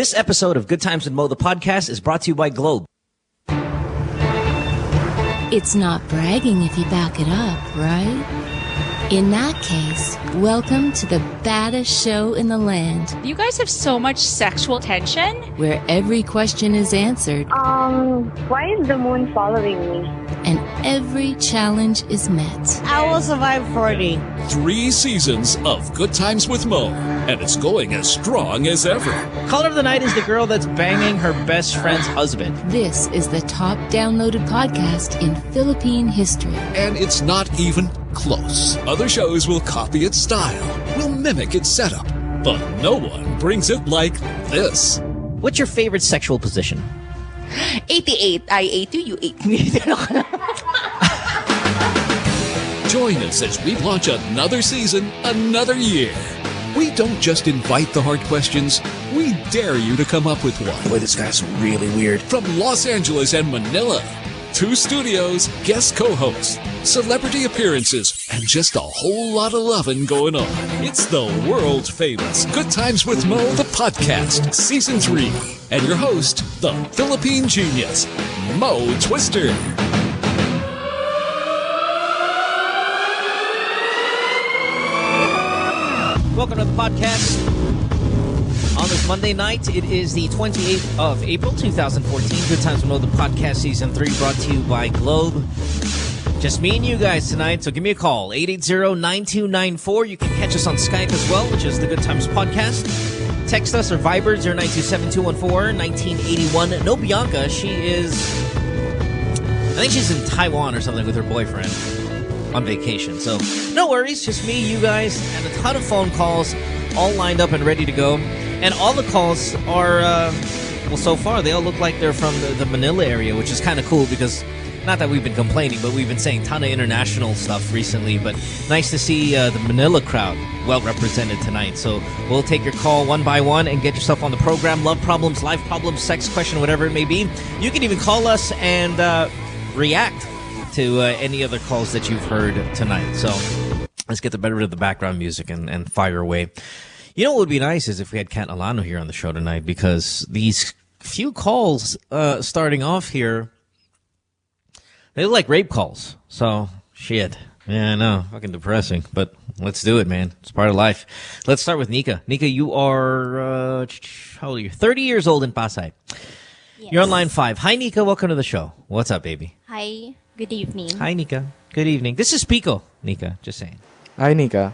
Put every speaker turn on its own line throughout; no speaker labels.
This episode of Good Times with Mo, the podcast, is brought to you by Globe.
It's not bragging if you back it up, right? In that case, welcome to the baddest show in the land.
You guys have so much sexual tension.
Where every question is answered.
Why is the moon following me?
And every challenge is met.
I will survive 40.
3 seasons of Good Times with Mo, and it's going as strong as ever.
Caller of the night is the girl that's banging her best friend's husband.
This is the top downloaded podcast in Philippine history.
And it's not even close. Other shows will copy its style, will mimic its setup, but no one brings it like this.
What's your favorite sexual position?
88. I ate you, you ate me.
Join us as we launch another season, another year. We don't just invite the hard questions, we dare you to come up with one.
Boy, this guy's really weird.
From Los Angeles and Manila, 2 studios, guest co-hosts, celebrity appearances, and just a whole lot of loving going on. It's the world famous Good Times with Mo, the podcast, Season 3. And your host, the Philippine genius, Mo Twister.
Welcome to the podcast. On this Monday night, it is the 28th of April, 2014. Good Times with Mo, the podcast, Season 3, brought to you by Globe. Just me and you guys tonight, so give me a call, 880-9294. You can catch us on Skype as well, which is the Good Times Podcast. Text us or Viber, 0927-214-1981. No Bianca, she is, I think she's in Taiwan or something with her boyfriend on vacation. So no worries, just me, you guys, and a ton of phone calls all lined up and ready to go. And all the calls are, well, so far, they all look like they're from the Manila area, which is kind of cool because, not that we've been complaining, but we've been saying a ton of international stuff recently. But nice to see the Manila crowd well represented tonight. So we'll take your call one by one and get yourself on the program. Love problems, life problems, sex question, whatever it may be. You can even call us and react to any other calls that you've heard tonight. So let's get the better of the background music and fire away. You know what would be nice is if we had Kat Alano here on the show tonight, because these few calls starting off here, they look like rape calls. So, shit. Yeah, I know. Fucking depressing. But let's do it, man. It's part of life. Let's start with Nika. Nika, you are, how old are you? 30 years old in Pasay.
Yes.
You're on line 5. Hi, Nika. Welcome to the show. What's up, baby?
Hi. Good evening.
Hi, Nika. Good evening. This is Picco, Nika. Just saying.
Hi, Nika.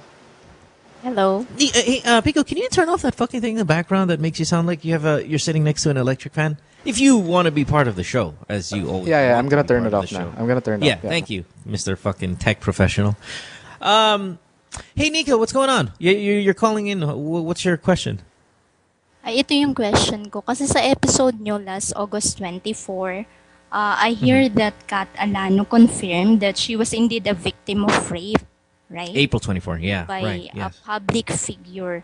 Hello.
Hey, Picco, can you turn off that fucking thing in the background that makes you sound like you're sitting next to an electric fan? If you want to be part of the show, as you always
Yeah, I'm gonna turn it off now. I'm gonna turn it off.
Yeah, thank you, Mr. fucking tech professional. Hey, Nika, what's going on? You're calling in. What's your question?
Ito yung question ko. Kasi sa episode nyo last August 24, I hear that Kat Alano confirmed that she was indeed a victim of rape, right?
April 24, yeah.
By
right,
a
yes.
public figure.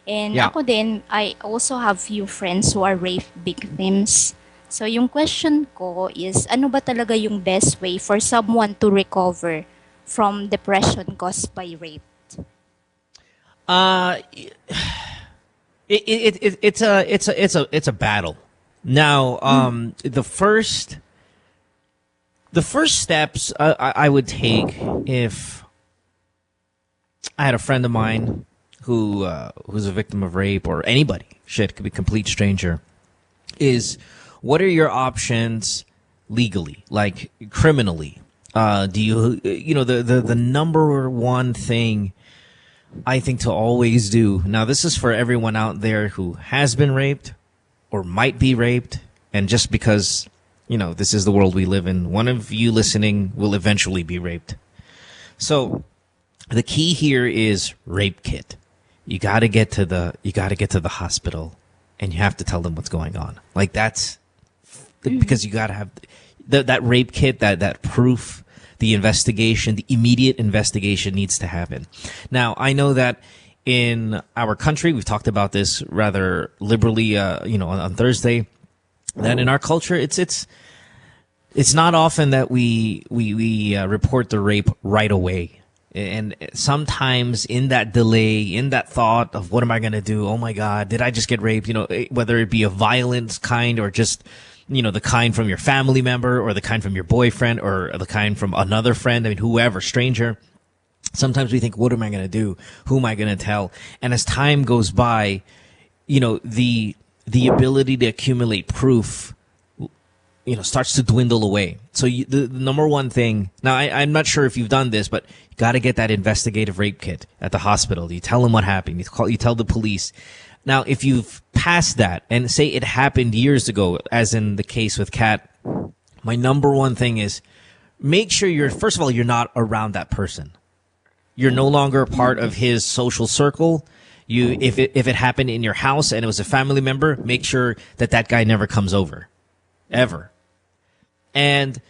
And
Yeah.
ako din, I also have few friends who are rape victims. So yung question ko is, ano ba talaga yung best way for someone to recover from depression caused by rape?
It's a battle. Now, the first steps I would take if I had a friend of mine who's a victim of rape, or anybody, shit, could be a complete stranger, is what are your options legally, like criminally? Do you know, the number one thing I think to always do, now this is for everyone out there who has been raped or might be raped, and just because, you know, this is the world we live in, one of you listening will eventually be raped. So the key here is rape kit. You got to get to the hospital, and you have to tell them what's going on. Like, that's because you got to have that rape kit, that proof, the investigation, the immediate investigation needs to happen. Now, I know that in our country, we've talked about this rather liberally, on Thursday, that in our culture, it's not often that we report the rape right away. And sometimes in that delay, in that thought of what am I going to do? Oh my God, did I just get raped? Whether it be a violent kind or just, the kind from your family member or the kind from your boyfriend or the kind from another friend. I mean, whoever, stranger. Sometimes we think, what am I going to do? Who am I going to tell? And as time goes by, the ability to accumulate proof, starts to dwindle away. So the number one thing, now I'm not sure if you've done this, but you got to get that investigative rape kit at the hospital. You tell them what happened. You tell the police. Now, if you've passed that and say it happened years ago, as in the case with Kat, my number one thing is make sure first of all, you're not around that person. You're no longer part of his social circle. If it happened in your house and it was a family member, make sure that guy never comes over. Ever. And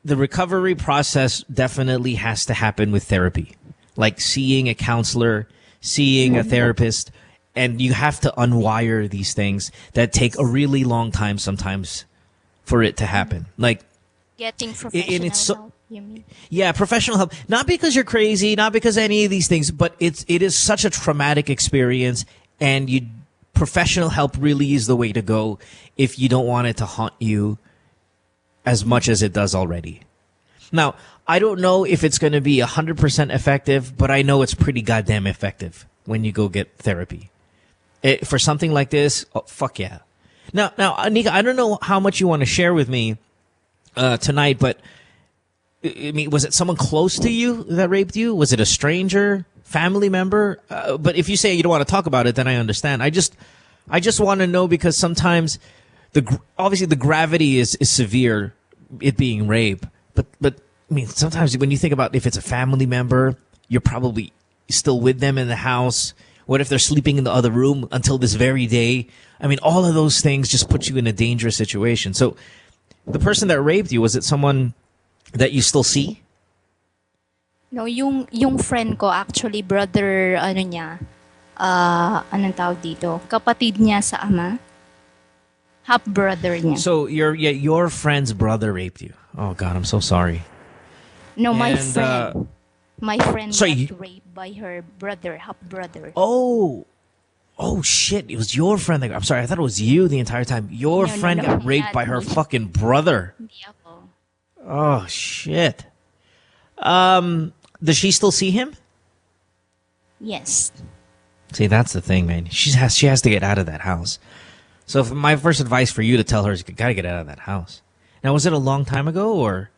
the recovery process definitely has to happen with therapy. Like seeing a counselor, seeing a therapist, and you have to unwire these things that take a really long time sometimes for it to happen. Like
getting professional help, you mean?
Yeah, professional help. Not because you're crazy, not because any of these things, but it is such a traumatic experience, and professional help really is the way to go if you don't want it to haunt you as much as it does already. Now, I don't know if it's going to be 100% effective, but I know it's pretty goddamn effective when you go get therapy. For something like this, fuck yeah. Now, Anika, I don't know how much you want to share with me tonight, but I mean, was it someone close to you that raped you? Was it a stranger, family member? But if you say you don't want to talk about it, then I understand. I just want to know, because sometimes obviously the gravity is severe, it being rape. But I mean, sometimes when you think about if it's a family member, you're probably still with them in the house. What if they're sleeping in the other room until this very day? I mean, all of those things just put you in a dangerous situation. So the person that raped you, was it someone that you still see?
No, yung friend ko, actually brother niya, anong tawag dito? Kapatid niya sa ama. Half brother niya.
So your friend's brother raped you. Oh God, I'm so sorry.
No, my friend. My friend
Sorry,
got raped by her brother, half brother.
Oh shit! It was your friend. I'm sorry, I thought it was you the entire time. Your friend got raped by her fucking brother.
Hindi ako.
Oh shit. Does she still see him?
Yes.
See, that's the thing, man. She has to get out of that house. So my first advice for you to tell her is you gotta get out of that house. Now, was it a long time ago or?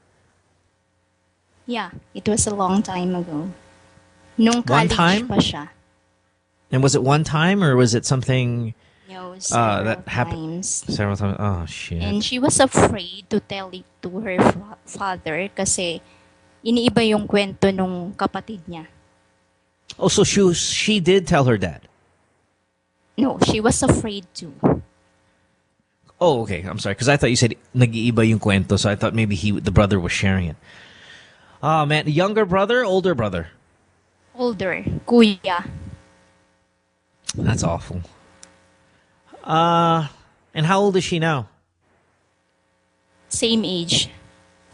Yeah, it was a long time ago. Nung
One
college
time?
pa siya.
And was it one time or was it something
No, several
that happened
times.
several times? Oh shit.
And she was afraid to tell it to her father kasi iniiba yung kwento nung kapatid niya.
Oh, so she did tell her dad.
No, she was afraid to.
Oh, okay. I'm sorry, because I thought you said nag-iiba yung kwento, so I thought maybe the brother was sharing it. Oh man, younger brother, older brother?
Older, kuya.
That's awful. And how old is she now?
Same age.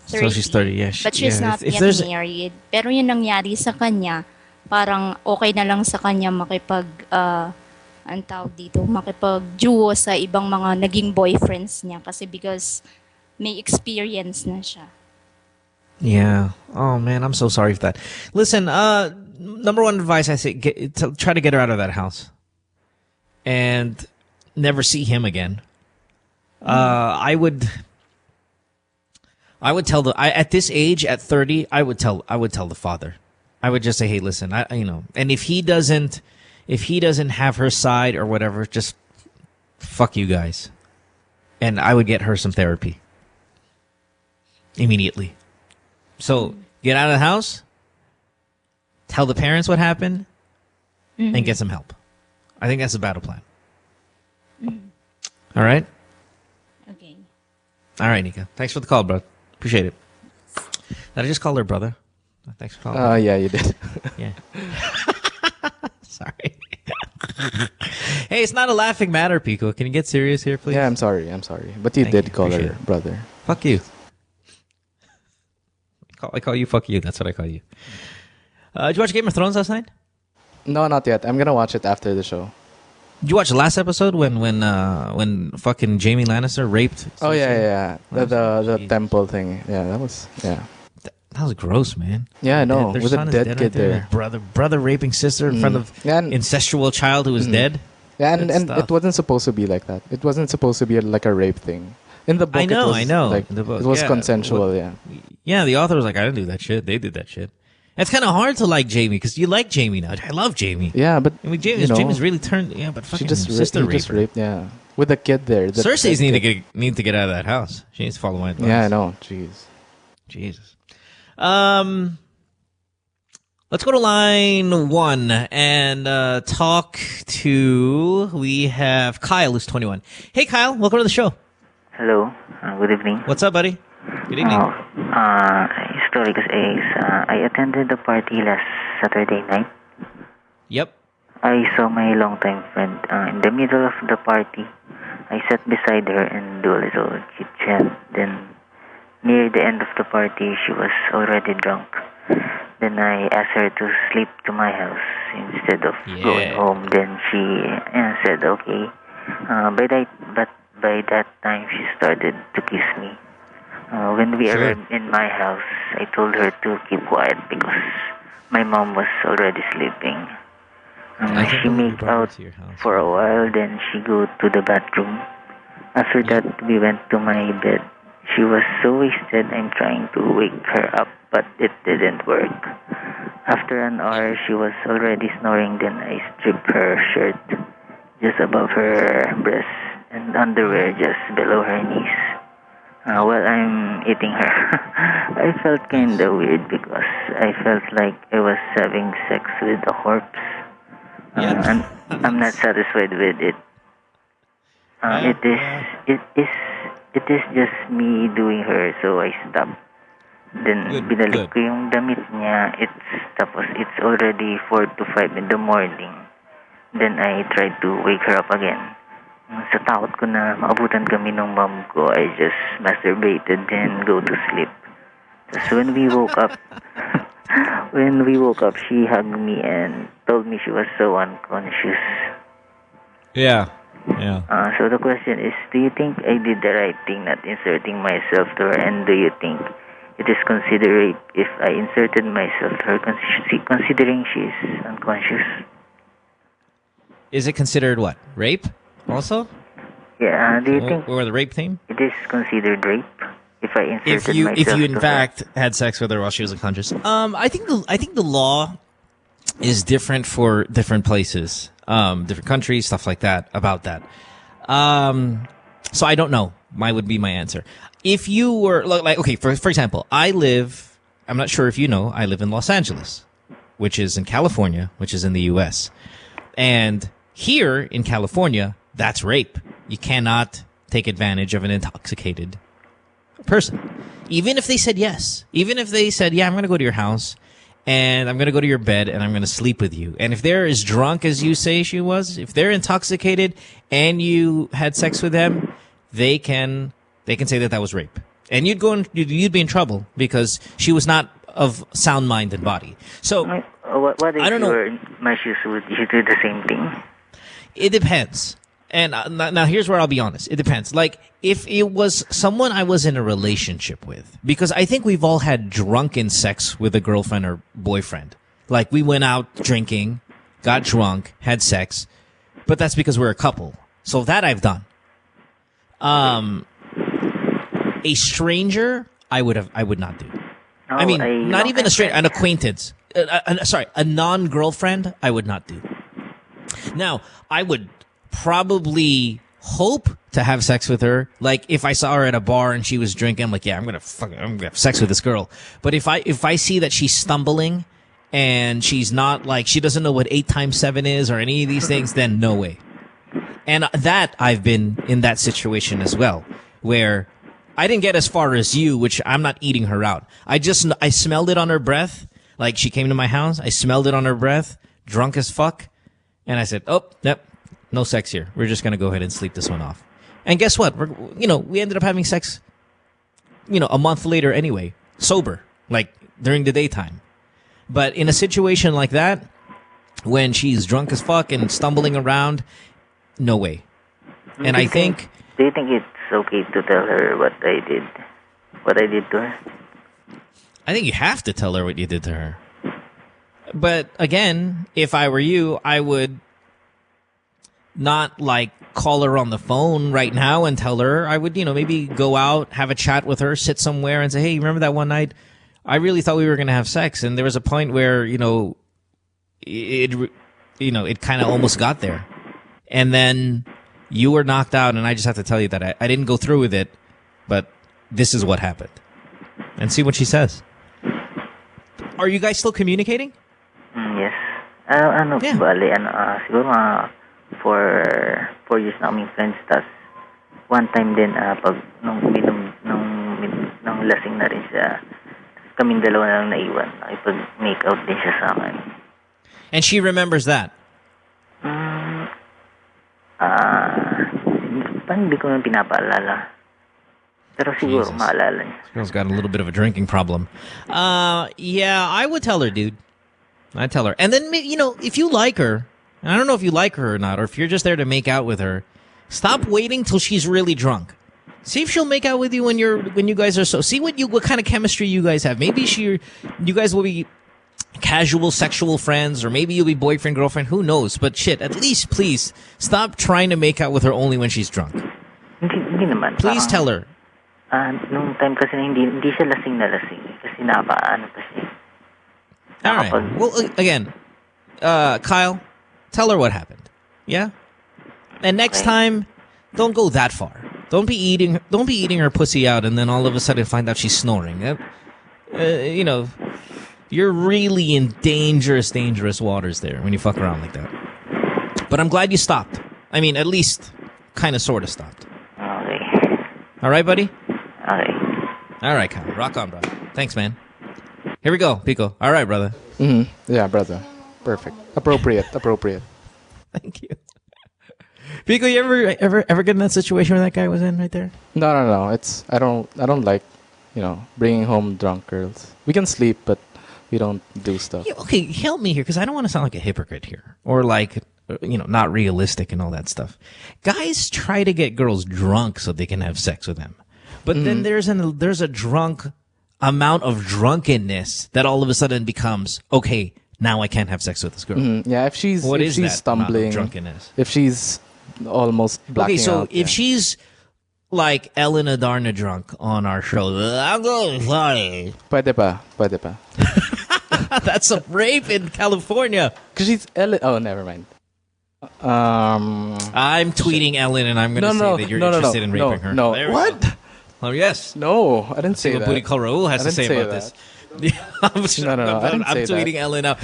30.
So she's 30, yeah.
But she's
yeah,
not yet married. Pero yung nangyari sa kanya, parang okay na lang sa kanya ang tawag dito, makipag-duo sa ibang mga naging boyfriends niya kasi because may experience na siya.
Yeah. Oh man, I'm so sorry for that. Listen, number one advice I say, try to get her out of that house. And never see him again. I would tell at this age, at 30, I would tell the father. I would just say, hey, listen, and if he doesn't have her side or whatever, just fuck you guys. And I would get her some therapy immediately. So get out of the house, tell the parents what happened, and get some help. I think that's a battle plan. All right?
Okay.
All right, Nika. Thanks for the call, bro. Appreciate it. Did I just call her brother? Thanks for calling.
Yeah, you did.
Yeah. Sorry. Hey, it's not a laughing matter, Picco. Can you get serious here, please?
Yeah, I'm sorry. But you did call her brother.
Fuck you. I call you fuck you. That's what I call you. Did you watch Game of Thrones last night?
No, not yet. I'm gonna watch it after the show.
Did you watch the last episode when fucking Jaime Lannister raped?
Oh yeah. The temple thing. Yeah, that was
That was gross, man.
Yeah, I know.
Their
With a
son is
dead
dead
kid
right
there.
Brother raping sister in front of incestual child who was dead.
Yeah, and
Good stuff.
it wasn't supposed to be like that. It wasn't supposed to be like a rape thing. In the book,
I know.
Like,
In the book,
it was
yeah.
consensual. Yeah.
Yeah, the author was like, I didn't do that shit. They did that shit. It's kind of hard to like Jaime because you like Jaime now. I love Jaime.
Yeah, but
I mean, Jaime's really turned. Yeah, but
she
fucking
just
sister
just raped. Yeah, with a kid there.
Cersei's need to get out of that house. She needs to follow my advice.
Yeah, I know. Jeez.
Jesus. Let's go to line 1 and talk to. We have Kyle, who's 21. Hey, Kyle, welcome to the show.
Hello, good evening.
What's up, buddy? Good evening.
Story is I attended the party last Saturday night.
Yep.
I saw my longtime friend in the middle of the party. I sat beside her and do a little chit chat. Then, near the end of the party, she was already drunk. Then I asked her to sleep to my house instead of going home. Then she said okay. But by that time, she started to kiss me. When we arrived in my house, I told her to keep quiet because my mom was already sleeping. She made out for a while, then she go to the bathroom. After that, we went to my bed. She was so wasted, I'm trying to wake her up, but it didn't work. After an hour, she was already snoring, then I stripped her shirt just above her breasts and underwear just below her knees. While I'm eating her, I felt kinda weird because I felt like I was having sex with a corpse. And I'm not satisfied with it. It is just me doing her, so I stopped. Then binalik ko yung damit niya. It's already 4 to 5 in the morning. Then I tried to wake her up again. Sa takot ko na maabutan kami ng mom ko, I just masturbated then go to sleep. So when we woke up, she hugged me and told me she was so unconscious.
Yeah.
So the question is, do you think I did the right thing not inserting myself to her? And do you think it is considered rape if I inserted myself to her considering she is unconscious?
Is it considered what? Rape also?
Yeah, do you think...
Or the rape theme?
It is considered rape if I inserted myself
if you in
to
fact
her?
had sex with her while she was unconscious. I think the law is different for different places, different countries, stuff like that, about that. So I don't know. Would be my answer. If you were like okay, for example, I'm not sure if you know, I live in Los Angeles, which is in California, which is in the US. And here in California, that's rape. You cannot take advantage of an intoxicated person. Even if they said yes. Even if they said, yeah, I'm going to go to your house and I'm going to go to your bed and I'm going to sleep with you. And if they're as drunk as you say she was, if they're intoxicated and you had sex with them, they can say that was rape. And you'd be in trouble because she was not of sound mind and body. So
what if
I don't
you
know.
were in my shoes? Would you do the same thing?
It depends. And now here's where I'll be honest. It depends. Like, if it was someone I was in a relationship with, because I think we've all had drunken sex with a girlfriend or boyfriend. Like, we went out drinking, got drunk, had sex, but that's because we're a couple. So that I've done. A stranger, I would not do.
No,
I mean, not even a stranger, an acquaintance. A non-girlfriend, I would not do. Now, I would probably hope to have sex with her. Like, if I saw her at a bar and she was drinking, I'm like, yeah, I'm gonna have sex with this girl. But if I see that she's stumbling and she's not, like, she doesn't know what 8 times 7 is or any of these things, then no way. And that I've been in that situation as well, where I didn't get as far as you, which I'm not eating her out. I smelled it on her breath. Like, she came to my house, I smelled it on her breath, drunk as fuck. And I said, oh, yep, no sex here. We're just going to go ahead and sleep this one off. And guess what? We ended up having sex, a month later anyway, sober, like during the daytime. But in a situation like that, when she's drunk as fuck and stumbling around, no way. And I think...
Do you think it's okay to tell her what I did? What I did to her?
I think you have to tell her what you did to her. But again, if I were you, I would not like call her on the phone right now and tell her. I would, maybe go out, have a chat with her, sit somewhere and say, hey, remember that one night? I really thought we were going to have sex. And there was a point where, it kind of almost got there. And then you were knocked out, and I just have to tell you that I didn't go through with it, but this is what happened. And see what she says. Are you guys still communicating?
Yes. Bali, siguro mga 4 years na kaming friends. Tas one time din, pag nung lasing na rin siya, kaming dalawa na lang naiwan. Nakipag-make out din siya sa akin.
And she remembers that?
Parang hindi ko naman pinapaalala. Pero siguro maalala niya.
This girl's got a little bit of a drinking problem. Yeah, I would tell her, dude. I'd tell her. And then, if you like her, and I don't know if you like her or not, or if you're just there to make out with her, stop waiting till she's really drunk. See if she'll make out with you when you guys are see what kind of chemistry you guys have. Maybe you guys will be casual sexual friends, or maybe you'll be boyfriend girlfriend. Who knows? But shit, at least please stop trying to make out with her only when she's drunk.
Hindi naman.
Please tell her.
Nung time kasi na hindi siya lasing na lasing kasi napaano pa siya.
All right. Well, again, Kyle, tell her what happened. Yeah. And next time, don't go that far. Don't be eating her pussy out, and then all of a sudden find out she's snoring. You're really in dangerous waters there when you fuck around like that. But I'm glad you stopped. I mean, at least kind of sort of stopped.
Okay.
All right, buddy?
Okay.
All right, Kyle. Rock on, brother. Thanks, man. Here we go, Picco. All right, brother.
Mm-hmm. Yeah, brother. Perfect. Appropriate.
Thank you. Picco, you ever get in that situation where that guy was in right there?
No. I don't like, bringing home drunk girls. We can sleep, but we don't do stuff.
Yeah, okay, help me here, because I don't want to sound like a hypocrite here, or like, not realistic and all that stuff. Guys try to get girls drunk so they can have sex with them, but then there's a drunk amount of drunkenness that all of a sudden becomes okay. Now I can't have sex with this girl.
Yeah, if she's stumbling,
drunkenness?
If she's almost blacking out.
If she's like Ellen Adarna drunk on our show, I'm going sorry.
Pwede pa.
That's a rape in California.
Because she's Ellen. Oh, never mind.
I'm tweeting Ellen, and I'm going to say that you're interested in raping her.
No.
What? Go. Oh, yes.
No, I didn't say that.
Booty Call Raul has to say about this.
No, I didn't
I'm
say
tweeting
that.
Ellen now.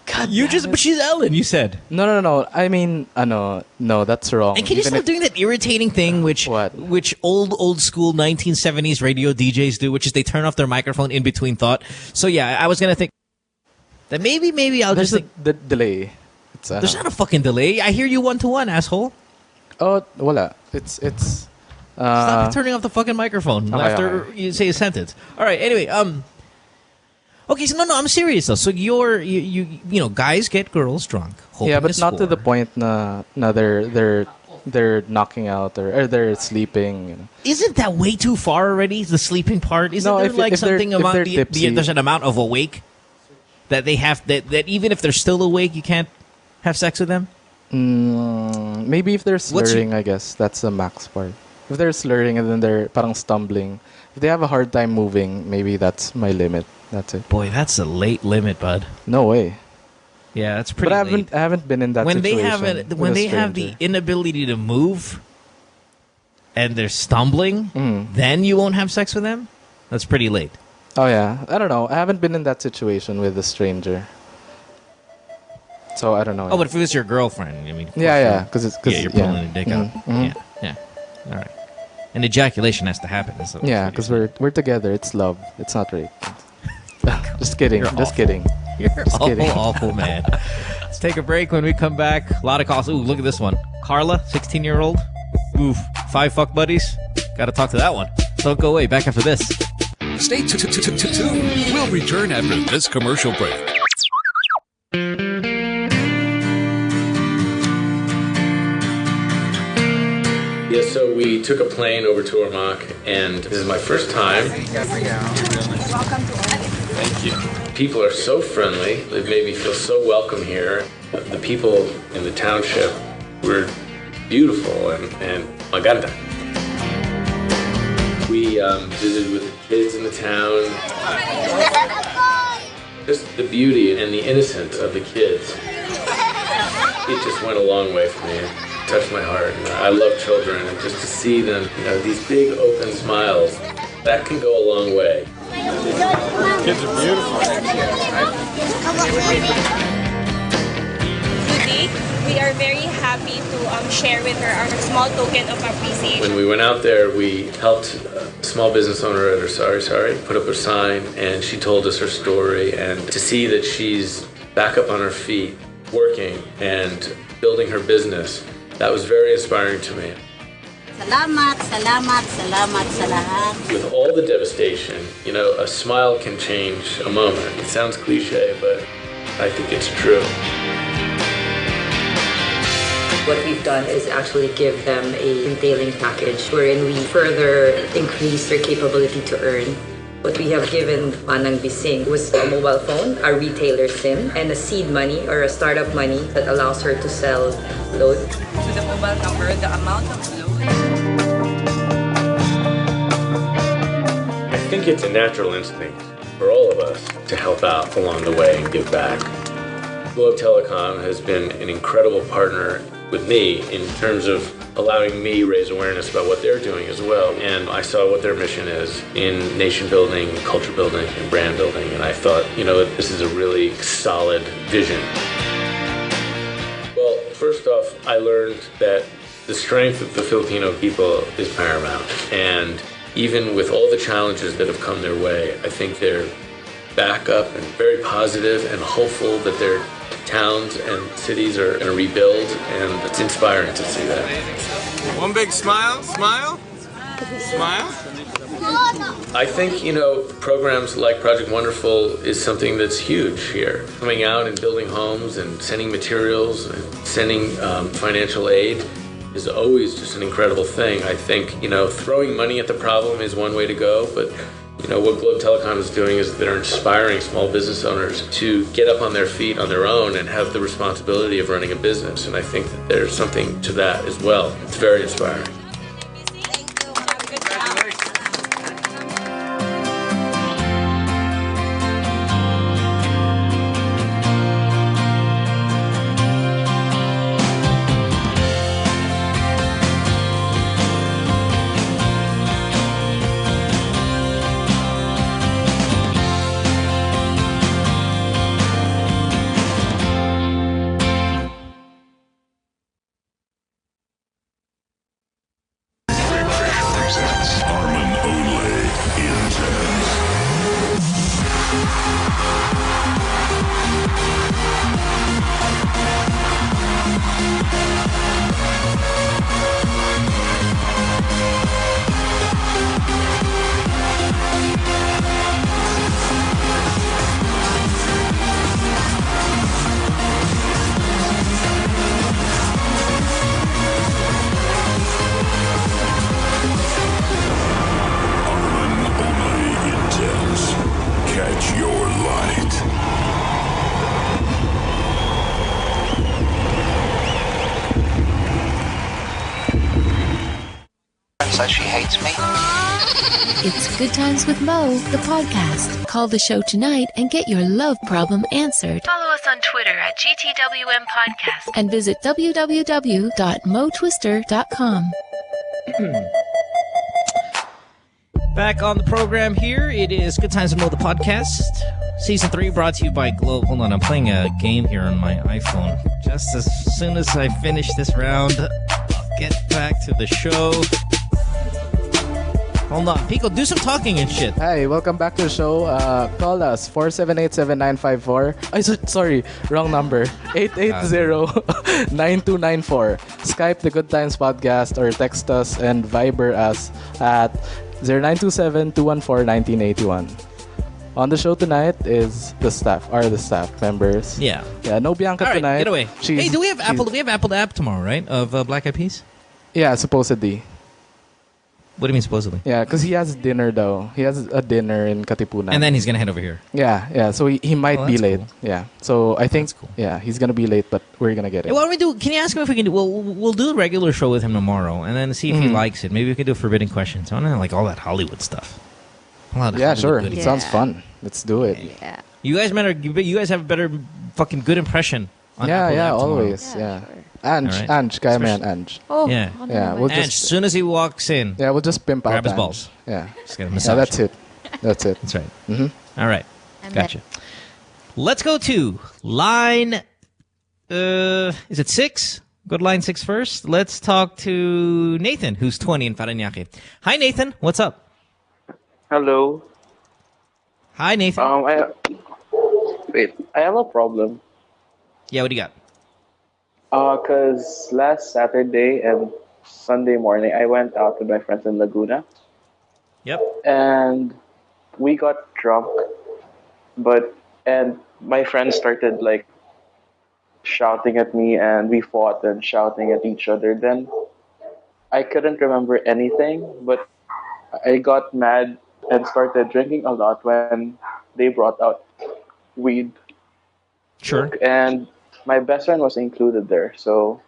But she's Ellen, you said.
No. I mean, no, that's wrong.
And can you stop doing that irritating thing which old school 1970s radio DJs do, which is they turn off their microphone in between thought. So yeah, I was going to think that maybe I'll
There's
just think...
the delay.
There's not a fucking delay. I hear you 1-to-1, asshole.
Oh, wala. It's
Stop turning off the fucking microphone after you say a sentence. All right. Anyway, okay. So no, I'm serious though. So you guys get girls drunk.
Yeah, but not to the point na they're knocking out or they're sleeping.
Isn't that way too far already? The sleeping part. Isn't there like something about there's an amount of awake that they have that even if they're still awake, you can't have sex with them?
Maybe if they're slurring, I guess that's the max part. If they're slurring and then they're parang stumbling, if they have a hard time moving, maybe that's my limit. That's it.
Boy, that's a late limit, bud.
No way.
Yeah, that's pretty late.
I haven't been in that situation.
When they have the inability to move and they're stumbling, then you won't have sex with them? That's pretty late.
Oh, yeah. I don't know. I haven't been in that situation with a stranger. So I don't know.
Oh, but if it was your girlfriend, I mean...
Yeah. Because
you're pulling your dick out. Yeah. All right. And ejaculation has to happen. So
yeah, because we're together. It's love. It's not rape. Just kidding.
You're awful, man. Let's take a break. When we come back, a lot of calls. Ooh, look at this one. Carla, 16-year-old. Oof. 5 fuck buddies. Got to talk to that one. Don't go away. Back after this.
Stay tuned. We'll return after this commercial break.
Yeah, so we took a plane over to Ormoc, and this is my first time. Thank you. People are so friendly. They've made me feel so welcome here. The people in the township were beautiful and maganda. We visited with the kids in the town. Just the beauty and the innocence of the kids. It just went a long way for me. It touched my heart. I love children, and just to see them, these big open smiles, that can go a long way. Kids are beautiful.
Today, we are very happy to share with her our small token of appreciation.
When we went out there, we helped a small business owner at her sorry, put up a sign, and she told us her story. And to see that she's back up on her feet, working and building her business, that was very inspiring to me.
Salamat sa lahat.
With all the devastation, a smile can change a moment. It sounds cliche, but I think it's true.
What we've done is actually give them a detailing package wherein we further increase their capability to earn. What we have given Manang Bising was a mobile phone, a retailer SIM, and a seed money or a startup money that allows her to sell load.
To the mobile number, the amount of load.
I think it's a natural instinct for all of us to help out along the way and give back. Globe Telecom has been an incredible partner with me in terms of allowing me raise awareness about what they're doing as well. And I saw what their mission is in nation building, culture building, and brand building. And I thought, this is a really solid vision. Well, first off, I learned that the strength of the Filipino people is paramount. And even with all the challenges that have come their way, I think they're back up and very positive and hopeful that their towns and cities are going to rebuild, and it's inspiring to see that.
One big smile. Smile.
I think, programs like Project Wonderful is something that's huge here. Coming out and building homes and sending materials and sending financial aid is always just an incredible thing. I think, throwing money at the problem is one way to go, but what Globe Telecom is doing is they're inspiring small business owners to get up on their feet on their own and have the responsibility of running a business. And I think that there's something to that as well. It's very inspiring.
Says she hates me.
It's Good Times with Mo, the podcast. Call the show tonight and get your love problem answered.
Follow us on Twitter at GTWM Podcast.
And visit www.motwister.com.
Back on the program here, it is Good Times with Mo, the podcast. Season 3 brought to you by Globe. Hold on, I'm playing a game here on my iPhone. Just as soon as I finish this round, I'll get back to the show. Hold on. Picco, do some talking and shit.
Hi, welcome back to the show. Call us, 478-7954. Sorry, wrong number. 880-9294. Skype The Good Times Podcast or text us and Viber us at 0927-214-1981. On the show tonight is the staff members.
Yeah.
Yeah, no Bianca
All right,
tonight.
get away. Hey, do we have Apple? Do we have Apple app tomorrow, right? Of Black Eyed Peas?
Yeah, supposedly.
What do you mean supposedly?
Yeah, because he has dinner though. He has a dinner in Katipunan.
And then he's gonna head over here.
Yeah. So he might be late.
Cool.
Yeah. So I think he's gonna be late, but we're gonna get it.
Hey, what do we do? Can you ask him if we can do? We'll do a regular show with him tomorrow, and then see if he likes it. Maybe we can do forbidden questions. I don't know, like all that Hollywood stuff.
Yeah, sure. It sounds fun. Let's do it.
Yeah.
You guys have a better fucking good impression. On Apple app
always.
tomorrow.
Yeah. Ange, kaya mo yan, Ange.
Oh,
Yeah.
We'll
Ange, as soon as he walks in,
we'll just pimp out
grab his
Ange.
balls.
Yeah.
Just get a massage.
That's it.
That's right.
Mm-hmm.
All right. Gotcha. Let's go to line. Is it 6? Go to line 6 first. Let's talk to Nathan, who's 20 in Parañaque. Hi, Nathan. What's up?
Hello.
Hi, Nathan.
I have a problem.
Yeah, what do you got?
Cause last Saturday and Sunday morning I went out with my friends in Laguna.
Yep.
And we got drunk, and my friends started like shouting at me, and we fought and shouting at each other. Then I couldn't remember anything, but I got mad and started drinking a lot when they brought out weed.
Sure.
And my best friend was included there, so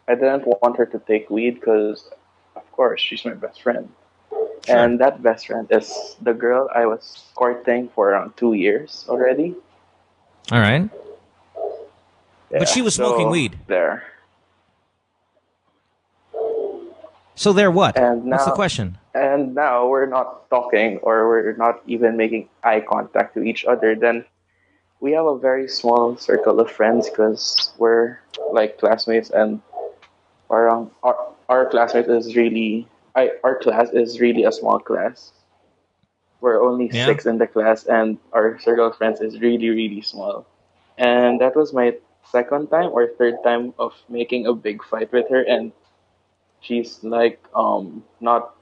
I didn't want her to take weed because, of course, she's my best friend. Sure. And that best friend is the girl I was courting for around 2 years already.
All right.
Yeah,
but she was smoking weed.
There.
So there what?
And now,
what's the question?
And now we're not talking, or we're not even making eye contact to each other. Then we have a very small circle of friends because we're like classmates, and our classmate is really our class is really a small class. We're only 6 in the class, and our circle of friends is really, really small. And that was my second time or third time of making a big fight with her, and she's like not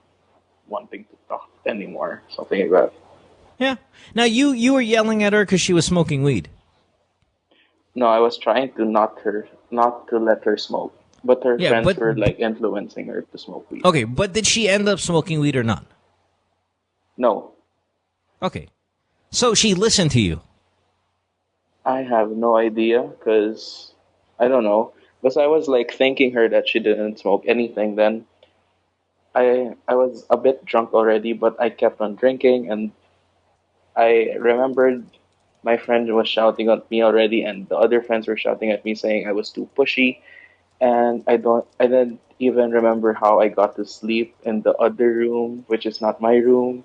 wanting to talk anymore, something like that.
Yeah. Now you were yelling at her because she was smoking weed.
No, I was trying to not to let her smoke, but her friends were like influencing her to smoke weed.
Okay, but did she end up smoking weed or not?
No.
Okay, so she listened to you.
I have no idea because I don't know. Because I was like thanking her that she didn't smoke anything. Then I was a bit drunk already, but I kept on drinking, and I remembered my friend was shouting at me already, and the other friends were shouting at me saying I was too pushy, and I didn't even remember how I got to sleep in the other room, which is not my room.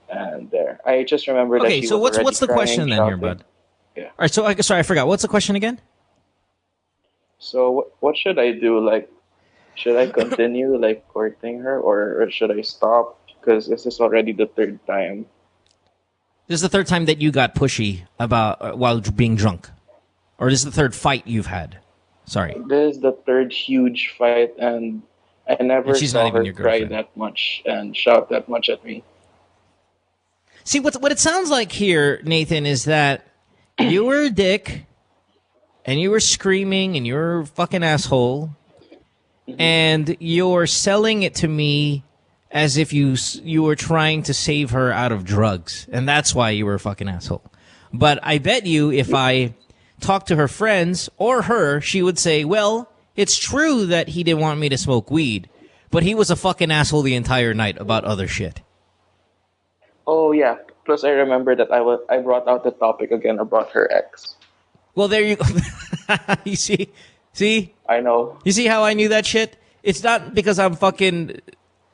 And there, I just remember that.
Okay,
she
so
was
what's the
crying,
question then, here, bud?
Yeah.
All right, so sorry, I forgot. What's the question again?
So what should I do? Like, should I continue like courting her, or should I stop? Because this is already the third time.
This is the third time that you got pushy about while being drunk, or this is the third fight you've had. Sorry.
This is the third huge fight, and I never saw her cry
girlfriend.
that much and shout that much at me.
See, what it sounds like here, Nathan, is that you were a dick, and you were screaming, and you're a fucking asshole, and you're selling it to me as if you were trying to save her out of drugs, and that's why you were a fucking asshole. But I bet you if I talked to her friends or her, she would say, well, it's true that he didn't want me to smoke weed, but he was a fucking asshole the entire night about other shit.
Oh yeah. Plus, I remember that I brought out the topic again about her ex.
Well, there you go. You see?
I know.
You see how I knew that shit? It's not because I'm fucking,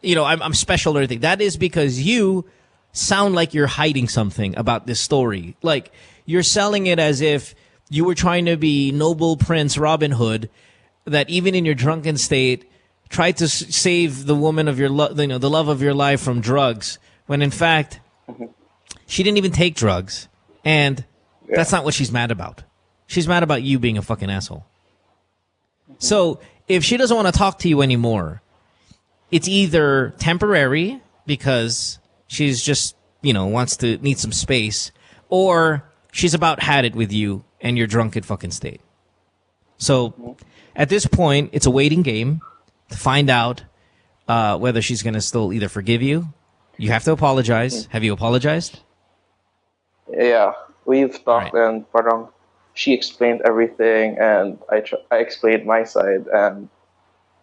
I'm special or anything. That is because you sound like you're hiding something about this story. Like, you're selling it as if you were trying to be noble Prince Robin Hood, that even in your drunken state, tried to save the woman of your the love of your life from drugs, when in fact, she didn't even take drugs. And that's not what she's mad about. She's mad about you being a fucking asshole. So if she doesn't want to talk to you anymore, it's either temporary, because she's just, need some space, or she's about had it with you and you're drunk at fucking state. So at this point, it's a waiting game to find out whether she's going to still either forgive you. You have to apologize. Have you apologized?
Yeah, we've talked and parang she explained everything and I explained my side and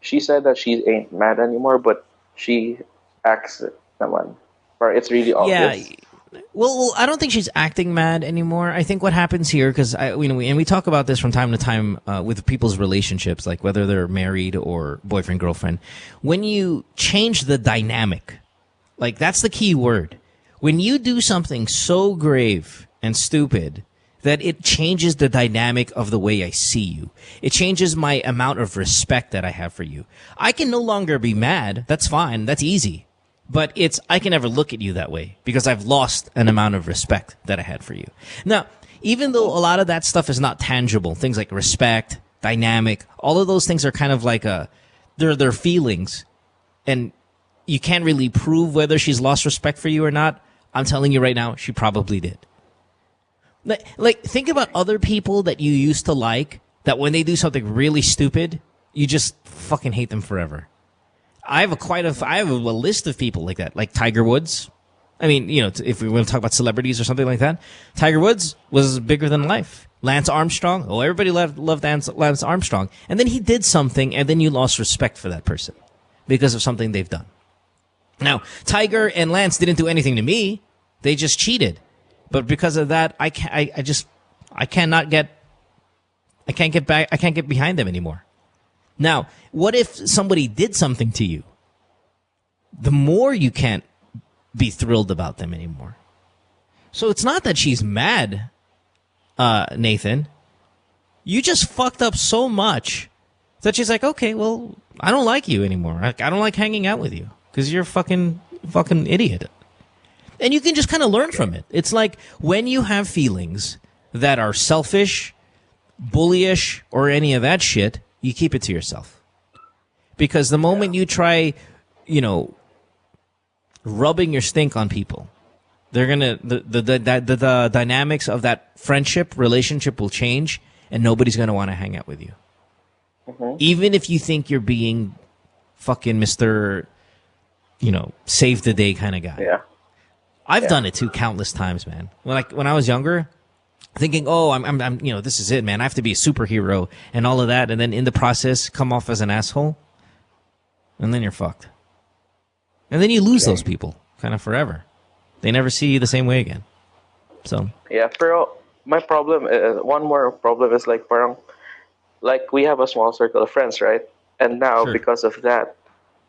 she said that she ain't mad anymore, but she acts it naman. Or it's really obvious.
Yeah. Well, I don't think she's acting mad anymore. I think what happens here, because we talk about this from time to time with people's relationships, like whether they're married or boyfriend, girlfriend. When you change the dynamic, like that's the key word. When you do something so grave and stupid that it changes the dynamic of the way I see you. It changes my amount of respect that I have for you. I can no longer be mad. That's fine. That's easy. But I can never look at you that way because I've lost an amount of respect that I had for you. Now, even though a lot of that stuff is not tangible, things like respect, dynamic, all of those things are kind of like they're feelings. And you can't really prove whether she's lost respect for you or not. I'm telling you right now, she probably did. Like, think about other people that you used to like, that when they do something really stupid, you just fucking hate them forever. I have a list of people like that, like Tiger Woods. I mean, if we want to talk about celebrities or something like that, Tiger Woods was bigger than life. Lance Armstrong, everybody loved Lance Armstrong. And then he did something, and then you lost respect for that person because of something they've done. Now, Tiger and Lance didn't do anything to me. They just cheated. But because of that, I can't get behind them anymore. Now, what if somebody did something to you? The more you can't be thrilled about them anymore. So it's not that she's mad, Nathan. You just fucked up so much that she's like, okay, well, I don't like you anymore. I don't like hanging out with you because you're a fucking idiot. And you can just kind of learn from it. It's like when you have feelings that are selfish, bullyish, or any of that shit, you keep it to yourself. Because the moment you try, rubbing your stink on people, they're gonna the dynamics of that relationship will change, and nobody's gonna want to hang out with you. Mm-hmm. Even if you think you're being fucking Mr. Save the day kind of guy.
Yeah.
I've done it too countless times, man. When I was younger, thinking, oh, I'm this is it, man. I have to be a superhero and all of that, and then in the process, come off as an asshole, and then you're fucked. And then you lose those people kind of forever. They never see you the same way again. So
yeah, pero my problem is, one more problem is like we have a small circle of friends, right? And now because of that,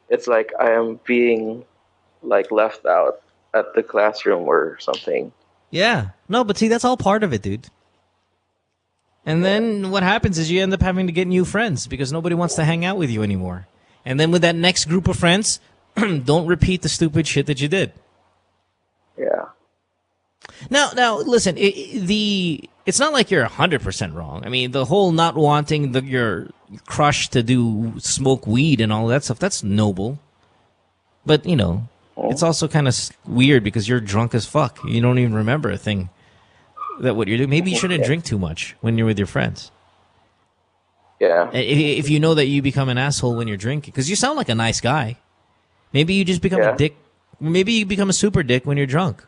it's like I am being left out at the classroom or something.
Yeah. No, but see, that's all part of it, dude. And then what happens is you end up having to get new friends because nobody wants to hang out with you anymore. And then with that next group of friends, don't repeat the stupid shit that you did.
Yeah.
Now, listen, it's not like you're 100% wrong. I mean, the whole not wanting your crush to smoke weed and all that stuff, that's noble. But, it's also kind of weird because you're drunk as fuck. You don't even remember a thing that what you're doing. Maybe you shouldn't drink too much when you're with your friends.
Yeah.
If you know that you become an asshole when you're drinking, because you sound like a nice guy. Maybe you just become a dick. Maybe you become a super dick when you're drunk.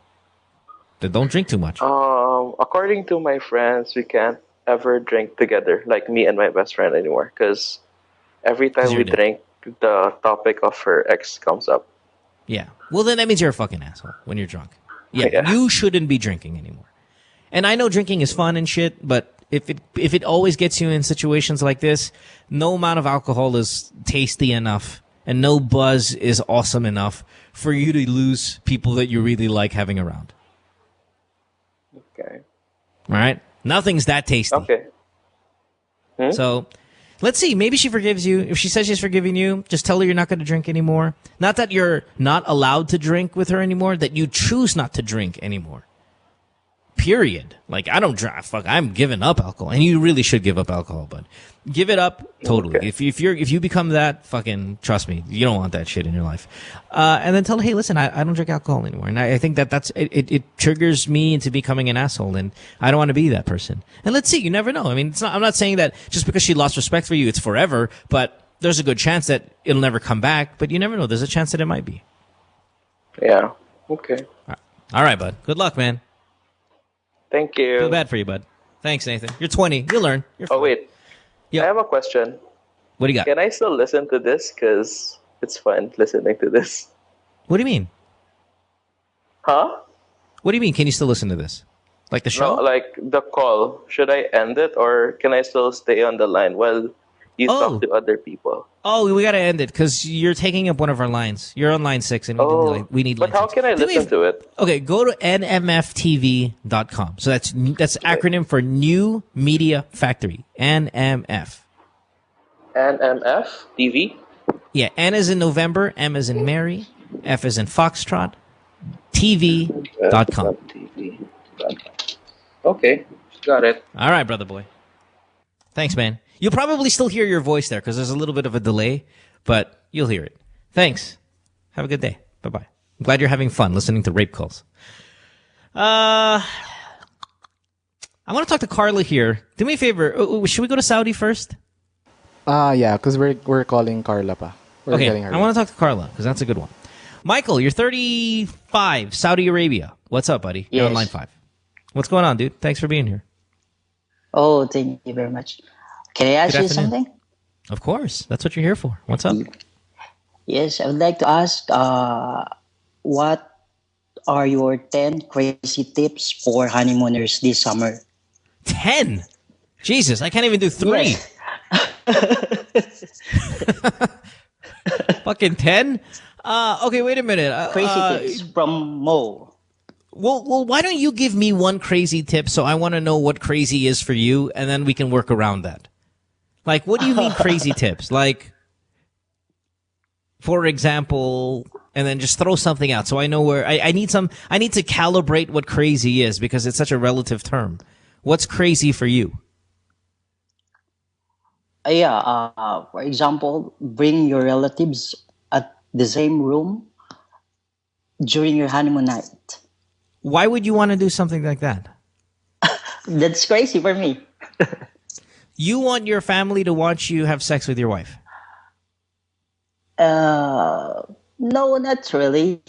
Then don't drink too much.
According to my friends, we can't ever drink together, like me and my best friend anymore, because every time we drink, the topic of her ex comes up.
Yeah. Well, then that means you're a fucking asshole when you're drunk. Yeah. You shouldn't be drinking anymore. And I know drinking is fun and shit, but if it always gets you in situations like this, no amount of alcohol is tasty enough and no buzz is awesome enough for you to lose people that you really like having around.
Okay.
All right? Nothing's that tasty.
Okay.
So let's see. Maybe she forgives you. If she says she's forgiving you, just tell her you're not going to drink anymore. Not that you're not allowed to drink with her anymore, that you choose not to drink anymore. period. Like, I don't drive. Fuck, I'm giving up alcohol. And you really should give up alcohol, but give it up totally. Okay. If you become that, fucking trust me, you don't want that shit in your life. And then tell her, hey, listen, I don't drink alcohol anymore. And I think that's it triggers me into becoming an asshole, and I don't want to be that person. And let's see, you never know. I mean, I'm not saying that just because she lost respect for you, it's forever, but there's a good chance that it'll never come back, but you never know. There's a chance that it might be.
Yeah. Okay.
All right, bud. Good luck, man.
Thank you.
Feel bad for you, bud. Thanks, Nathan. You're 20. You'll learn.
Oh, wait.
Yep.
I have a question.
What do you got?
Can I still listen to this? Because it's fun listening to this.
What do you mean?
Huh?
What do you mean? Can you still listen to this? Like the show?
No, like the call. Should I end it, or can I still stay on the line while you talk to other people?
Oh, we got to end it because you're taking up one of our lines. You're on line 6, and we need line
But how
6.
can I listen to it?
Okay, go to nmftv.com. So that's acronym for New Media Factory. NMF.
NMF TV?
Yeah, N is in November, M is in Mary, F is in Foxtrot, TV.com.
Okay, got it.
All right, brother boy. Thanks, man. You'll probably still hear your voice there because there's a little bit of a delay, but you'll hear it. Thanks. Have a good day. Bye-bye. I'm glad you're having fun listening to rape calls. I want to talk to Carla here. Do me a favor. Should we go to Saudi first?
Yeah, because we're calling Carla pa. We're getting her.
I want to talk to Carla because that's a good one. Michael, you're 35, Saudi Arabia. What's up, buddy? You're on line 5. What's going on, dude? Thanks for being here.
Oh, thank you very much. Can I ask you something?
Of course. That's what you're here for. What's up?
Yes, I would like to ask, what are your 10 crazy tips for honeymooners this summer?
10? Jesus, I can't even do 3. Yes. Fucking 10? Okay, wait a minute.
Crazy tips from Mo.
Well, why don't you give me one crazy tip so I want to know what crazy is for you, and then we can work around that. Like, what do you mean crazy tips? Like, for example, and then just throw something out so I know where I need to calibrate what crazy is because it's such a relative term. What's crazy for you?
For example, bring your relatives at the same room during your honeymoon night.
Why would you want to do something like that?
That's crazy for me.
You want your family to watch you have sex with your wife?
No, not really.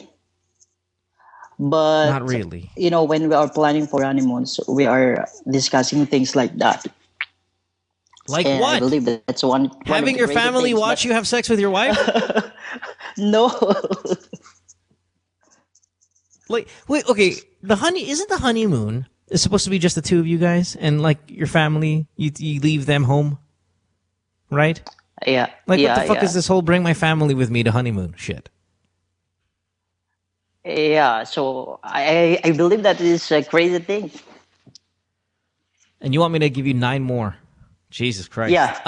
But
not really.
You know, when we are planning for honeymoons, we are discussing things like that.
Like
and
what?
I believe that's one
having your family watch you have sex with your wife?
No.
Like, wait, okay. Isn't the honeymoon is supposed to be just the two of you guys, and like your family, you leave them home, right?
Yeah.
Like, what the fuck is this whole bring my family with me to honeymoon shit?
Yeah. So I believe that is a crazy thing.
And you want me to give you 9 more? Jesus Christ.
Yeah.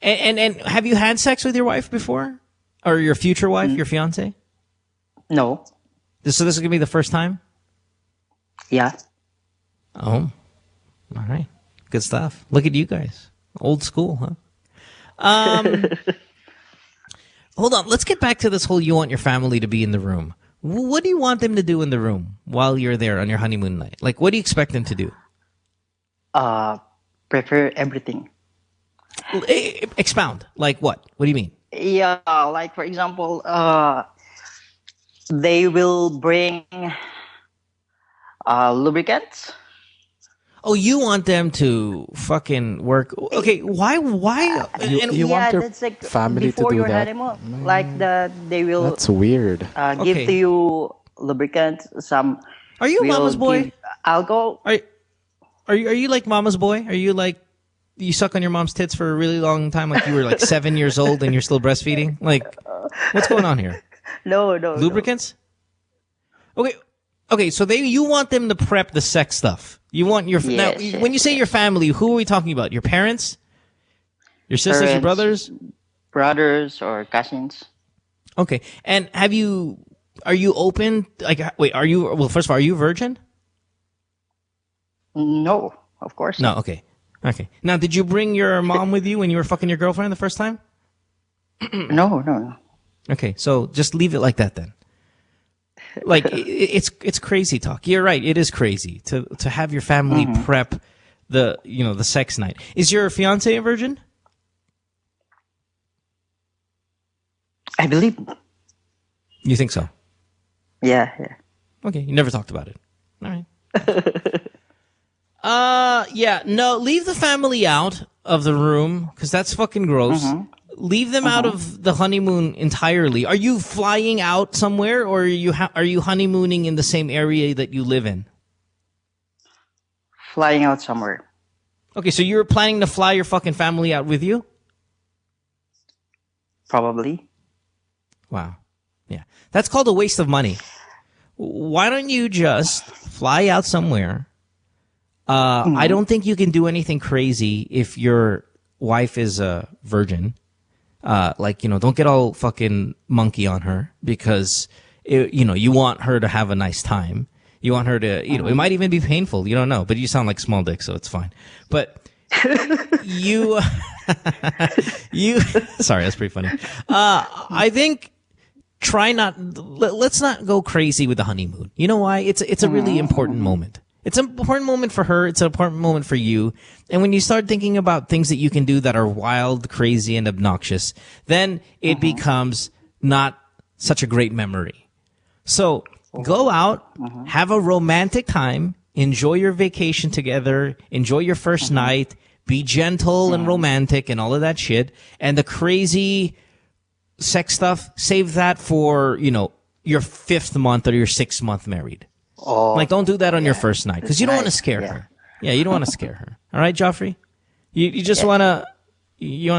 And have you had sex with your wife before, or your future wife, your fiance?
No.
So this is gonna be the first time?
Yeah.
Oh. All right. Good stuff. Look at you guys. Old school, huh? Hold on. Let's get back to this whole you want your family to be in the room. What do you want them to do in the room while you're there on your honeymoon night? Like, what do you expect them to do?
Prepare everything.
Expound. Like what? What do you mean?
Yeah, like for example, they will bring lubricants.
Oh, you want them to fucking work? Okay, why?
You want your
like
family to do
your
that?
Honeymoon, like they will.
That's weird.
Give to you lubricants. Some.
Are you mama's boy?
Alcohol.
Are you like mama's boy? Are you like you suck on your mom's tits for a really long time, like you were like 7 years old and you're still breastfeeding? Like, what's going on here?
No.
Lubricants? No. Okay. So you want them to prep the sex stuff. You want your
yes.
When you say your family, who are we talking about? Your parents, your sisters, your brothers,
or cousins.
Okay. And are you open? Like, wait, are you? Well, first of all, are you a virgin?
No, of course
No,
not.
okay. Okay. Now, did you bring your mom with you when you were fucking your girlfriend the first time?
No.
Okay, so just leave it like that then. Like it's crazy talk. You're right. It is crazy to have your family prep the sex night. Is your fiance a virgin?
I believe.
You think so?
Yeah.
Okay, you never talked about it. All right. Yeah, no, leave the family out of the room because that's fucking gross. Leave them out of the honeymoon entirely. Are you flying out somewhere, or are you honeymooning in the same area that you live in?
Flying out somewhere.
Okay, so you're planning to fly your fucking family out with you?
Probably.
Wow. Yeah. That's called a waste of money. Why don't you just fly out somewhere? I don't think you can do anything crazy if your wife is a virgin. Don't get all fucking monkey on her because, you want her to have a nice time. You want her to, it might even be painful. You don't know, but you sound like small dick, so it's fine. But you, sorry, that's pretty funny. I think let's not go crazy with the honeymoon. You know why? It's a really important moment. It's an important moment for her. It's an important moment for you. And when you start thinking about things that you can do that are wild, crazy, and obnoxious, then it becomes not such a great memory. So go out, have a romantic time, enjoy your vacation together, enjoy your first night, be gentle and romantic and all of that shit. And the crazy sex stuff, save that for, your 5th month or your 6th month married. Don't do that on your first night because you don't want to scare her. Yeah, you don't want to scare her. All right, Joffrey? You just want to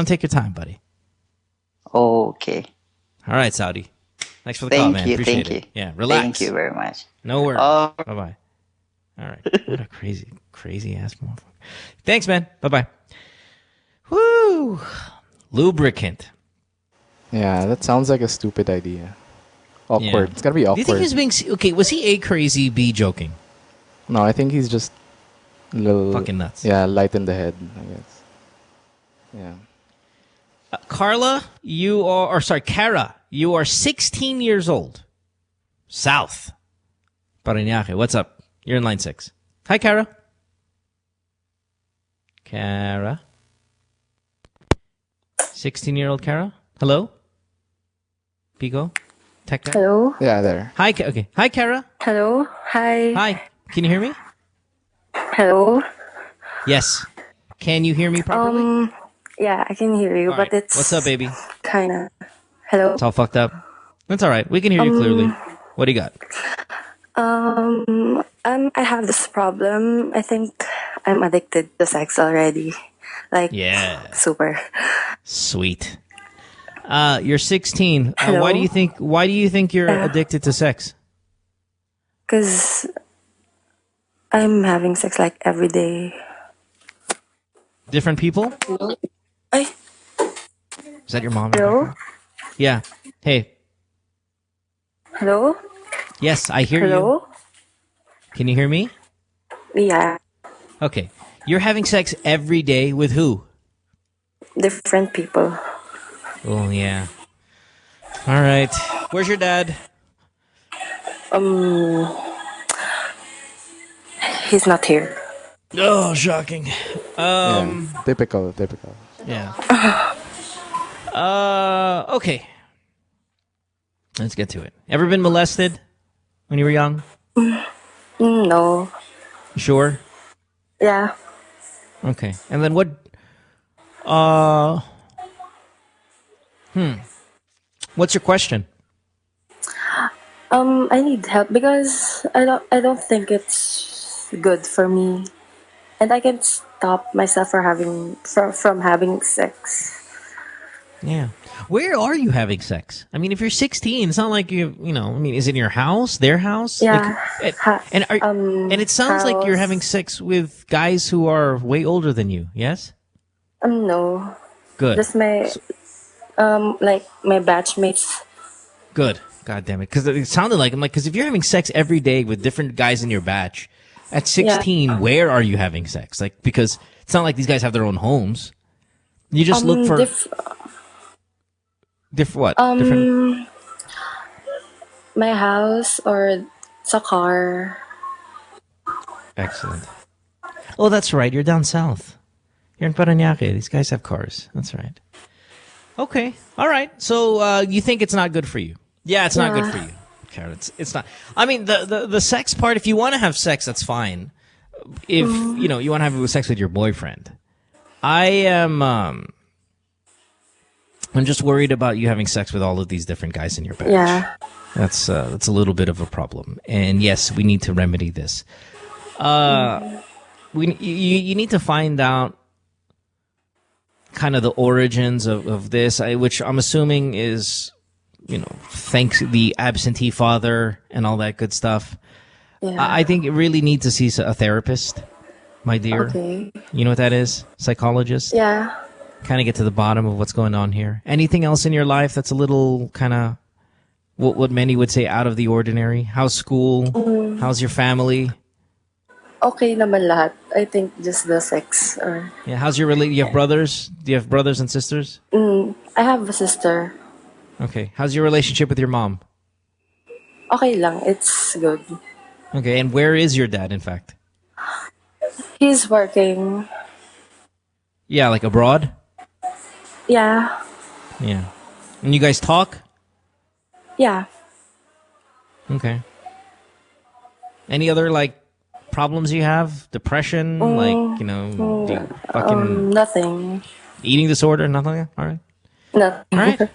take your time, buddy.
Okay.
All right, Saudi. Thanks for the call, man. Appreciate it. Yeah, relax.
Thank you very much.
No worries. Bye-bye. All right. What a crazy ass motherfucker. Thanks, man. Bye-bye. Woo! Lubricant.
Yeah, that sounds like a stupid idea. Awkward.
Yeah.
It's gotta be awkward.
Do you think he was being okay? Was he A, crazy, B, joking?
No, I think he's just a little
fucking nuts.
Yeah, light in the head, I guess. Yeah.
Kara, you are 16 years old. South. Parañaque. What's up? You're in line 6. Hi, Kara. Kara. 16-year-old Kara. Hello? Picco? Tech guy?
Hello?
Yeah, there.
Hi, okay. Hi, Kara.
Hello? Hi.
Hi. Can you hear me?
Hello?
Yes. Can you hear me properly?
Yeah, I can hear you,
All
but
right.
it's...
What's up, baby?
Kind of... Hello?
It's all fucked up. That's all right. We can hear you clearly. What do you got?
I have this problem. I think I'm addicted to sex already.
Yeah.
Super.
Sweet. You're 16.
Hello?
Why do you think you're addicted to sex?
Because I'm having sex every day.
Different people?
Is
that your mom?
Hello?
Yeah. Hey.
Hello?
Yes, I hear
Hello?
you. Can you hear me?
Yeah.
Okay. You're having sex every day with who?
Different people.
Oh, yeah. All right. Where's your dad?
He's not here.
Oh, shocking.
Yeah, typical.
Yeah. Okay. Let's get to it. Ever been molested when you were young?
No.
Sure?
Yeah.
Okay. And then what... What's your question?
I need help because I don't think it's good for me, and I can't stop myself from having sex.
Yeah. Where are you having sex? I mean, if you're 16, it's not like is it in your house, their house?
Yeah.
And it sounds like you're
house.
having sex with guys who are way older than you, yes?
No.
Good.
Just my my batchmates.
Good. God damn it. Because it sounded like, because if you're having sex every day with different guys in your batch, At 16, where are you having sex? Like, because it's not like these guys have their own homes. You just look for what? Different.
My house or sa car.
Excellent. Oh, that's right. You're down south. You're in Parañaque. These guys have cars. That's right. Okay. All right. So you think it's not good for you? Yeah, it's not good for you. Kara, it's not. I mean, the sex part, if you want to have sex, that's fine. If, you want to have sex with your boyfriend. I'm just worried about you having sex with all of these different guys in your batch.
Yeah.
That's a little bit of a problem. And yes, we need to remedy this. You need to find out kind of the origins of this, which I'm assuming is, thanks the absentee father and all that good stuff. Yeah. I think you really need to see a therapist, my dear.
Okay.
You know what that is? Psychologist?
Yeah.
Kind of get to the bottom of what's going on here. Anything else in your life that's a little kind of what many would say out of the ordinary? How's school? How's your family?
Okay naman lahat. I think just the sex.
Yeah. How's your you have brothers? Do you have brothers and sisters?
I have a sister.
Okay. How's your relationship with your mom?
Okay lang. It's good.
Okay. And where is your dad, in fact?
He's working.
Yeah, like abroad?
Yeah.
Yeah. And you guys talk?
Yeah.
Okay. Any other, problems you have? Depression? Fucking...
Nothing.
Eating disorder? Nothing? All right.
Nothing.
All right.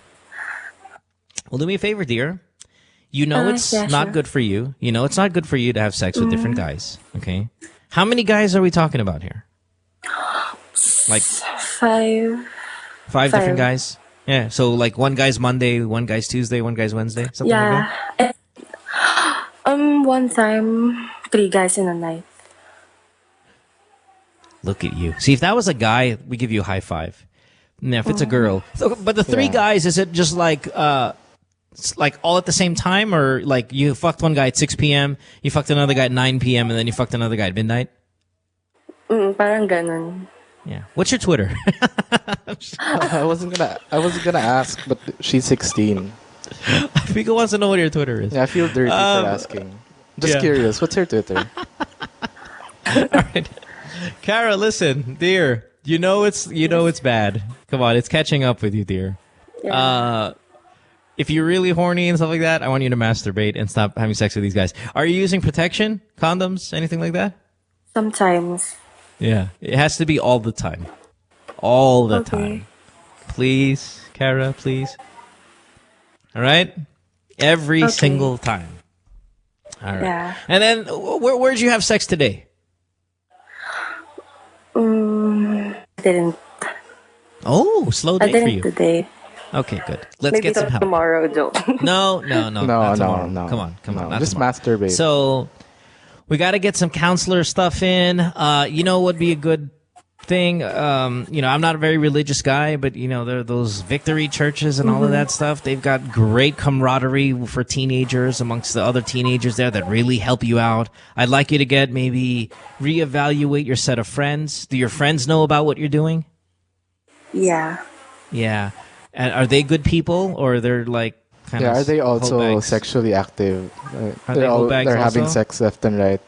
Well, do me a favor, dear. It's not good for you. It's not good for you to have sex with different guys. Okay? How many guys are we talking about here?
Five.
Five different guys? Yeah. So, one guy's Monday, one guy's Tuesday, one guy's Wednesday? Something like that?
One time, 3 guys in a night.
Look at you. See, if that was a guy, we give you a high five. Now, if it's a girl. So, but the 3 guys, is it just all at the same time? Or you fucked one guy at 6 p.m., you fucked another guy at 9 p.m., and then you fucked another guy at midnight?
Parang ganun.
Yeah. What's your Twitter?
I wasn't gonna ask, but she's 16.
Picco wants to know what your Twitter is.
Yeah, I feel dirty for asking. Just curious. What's her Twitter?
All right. Kara, listen, dear. You know it's bad. Come on, it's catching up with you, dear. Yeah. If you're really horny and stuff like that, I want you to masturbate and stop having sex with these guys. Are you using protection? Condoms? Anything like that?
Sometimes.
Yeah. It has to be all the time. All the time. Please, Kara, please. All right? Every single time. All right.
Yeah.
And then, where'd you have sex today?
Didn't.
Oh, slow day for you.
Today.
Okay, good. Let's
Maybe
get some help.
Tomorrow, Joe.
No. Not tomorrow.
No.
Come on. Not
just
tomorrow.
masturbate.
So, we got to get some counselor stuff in. Would be a good thing. I'm not a very religious guy, but there are those victory churches and all of that stuff. They've got great camaraderie for teenagers amongst the other teenagers there that really help you out. I'd like you to maybe reevaluate your set of friends. Do your friends know about what you're doing?
Yeah.
Yeah. And are they good people, or they're kind of?
Are they also
hopebags?
sexually active?
They're
having sex left and right.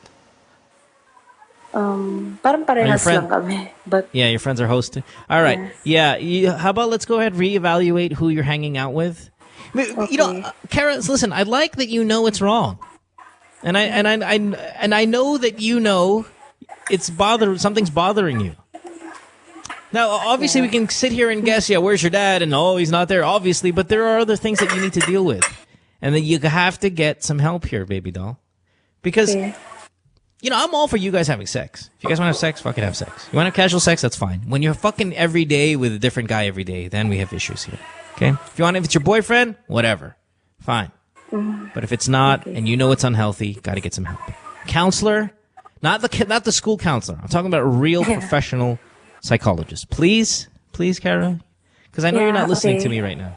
Parang parehas lang kami. But
yeah, your friends are hosting. All right. Yeah. How about let's go ahead and reevaluate who you're hanging out with. Kara, listen. I like that it's wrong, and I know that it's something's bothering you. Now, obviously, we can sit here and guess. Yeah, where's your dad? And he's not there, obviously. But there are other things that you need to deal with, and that you have to get some help here, baby doll, because. I'm all for you guys having sex. If you guys want to have sex, fucking have sex. You want to have casual sex, that's fine. When you're fucking every day with a different guy every day, then we have issues here. Okay? If it's your boyfriend, whatever. Fine. But if it's not, and it's unhealthy, got to get some help. Counselor, not the school counselor. I'm talking about a real professional psychologist. Please, Kara? Because I know you're not listening to me right now.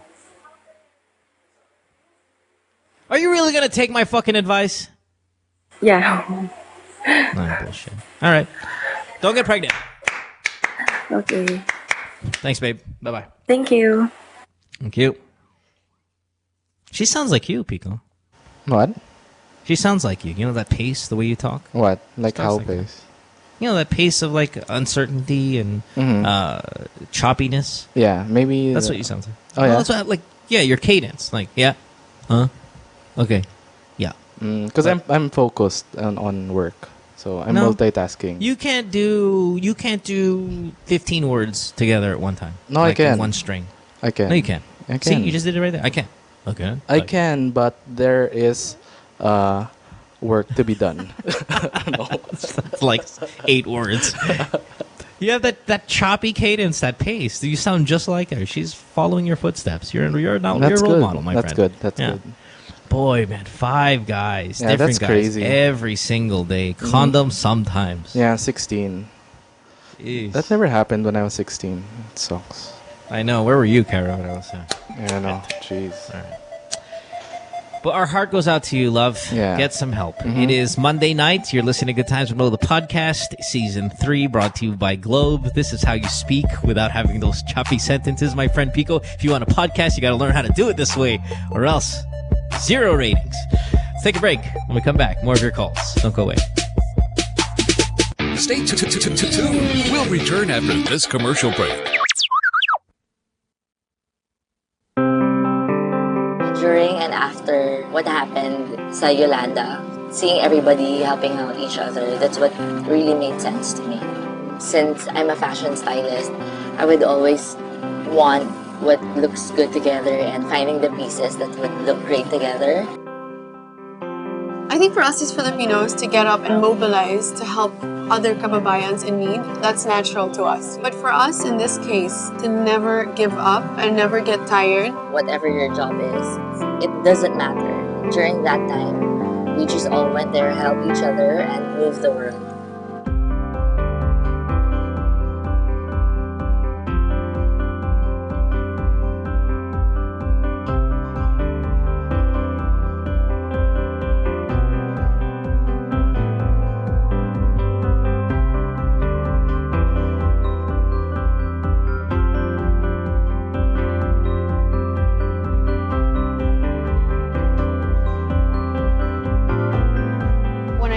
Are you really going to take my fucking advice?
Yeah.
No bullshit. All right. Don't get pregnant.
Okay.
Thanks, babe. Bye-bye.
Thank you.
Thank you. She sounds like you, Picco.
What?
She sounds like you. You know that pace, the way you talk?
What? Like
Starts
how
like
pace?
You know, that pace of like uncertainty and choppiness.
Yeah, maybe.
That's what you sound like.
Oh, yeah?
That's what, like, yeah, your cadence. Like, yeah. Huh? Okay. Yeah.
Because I'm focused on work. So I'm multitasking.
You can't do 15 words together at one time.
No,
like
I can.
In one string.
I can.
No, you can't.
I can.
See, you just did it right there. I can't. Okay.
I can, but there is work to be done.
That's like 8 words. You have that choppy cadence, that pace. You sound just like her. She's following your footsteps. You're a role model, my friend.
That's good.
Boy, man, 5 guys,
Yeah,
different
that's
guys,
crazy.
every single day. Condoms sometimes.
Yeah, 16.
Jeez.
That never happened when I was 16. It sucks.
I know. Where were you, Kara, when I was there?
Yeah, I know. Jeez.
All right. But our heart goes out to you, love.
Yeah.
Get some help. It is Monday night. You're listening to Good Times with Mo, the podcast, Season 3, brought to you by Globe. This is how you speak without having those choppy sentences, my friend Picco. If you want a podcast, you got to learn how to do it this way, or else 0 ratings. Let's take a break. When we come back, more of your calls. Don't go away.
Stay tuned. We'll return after this commercial break.
During and after what happened sa Yolanda, seeing everybody helping out each other, that's what really made sense to me. Since I'm a fashion stylist, I would always want what looks good together and finding the pieces that would look great together.
I think for us as Filipinos to get up and mobilize to help other kababayans in need, that's natural to us. But for us in this case, to never give up and never get tired.
Whatever your job is, it doesn't matter. During that time, we just all went there, helped each other, and moved the world.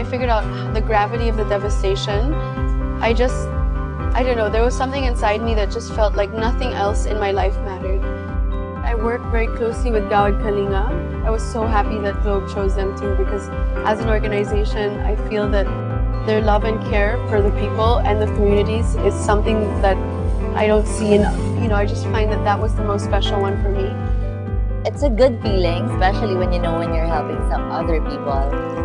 Figured out the gravity of the devastation, I don't know, there was something inside me that just felt like nothing else in my life mattered. I work very closely with Gawad Kalinga. I was so happy that Globe chose them too, because as an organization, I feel that their love and care for the people and the communities is something that I don't see enough. I just find that was the most special one for me.
It's a good feeling, especially when when you're helping some other people,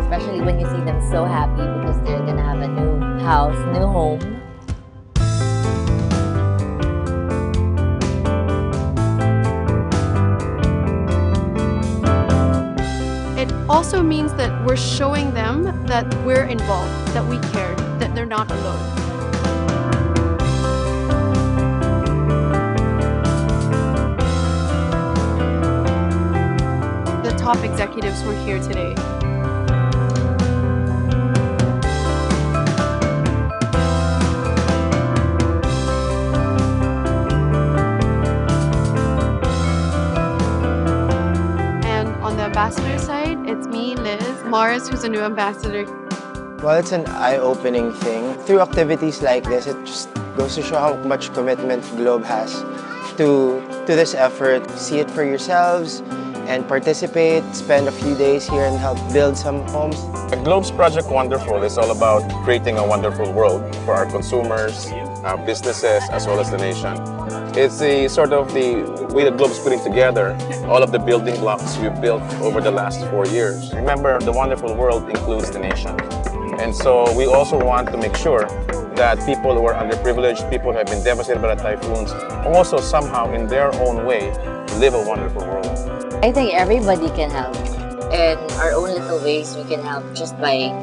especially when you see them so happy because they're gonna have a new house, new home.
It also means that we're showing them that we're involved, that we care, that they're not alone. Top executives were here today. And on the ambassador side, it's me, Liz, Mars, who's a new ambassador.
Well, it's an eye-opening thing. Through activities like this, it just goes to show how much commitment Globe has to this effort. See it for yourselves and participate, spend a few days here and help build some homes.
Globe's Project Wonderful is all about creating a wonderful world for our consumers, businesses, as well as the nation. It's the way that Globe's putting together all of the building blocks we've built over the last 4 years. Remember, the wonderful world includes the nation. And so we also want to make sure that people who are underprivileged, people who have been devastated by the typhoons, also somehow in their own way live a wonderful world.
I think everybody can help. In our own little ways, we can help just by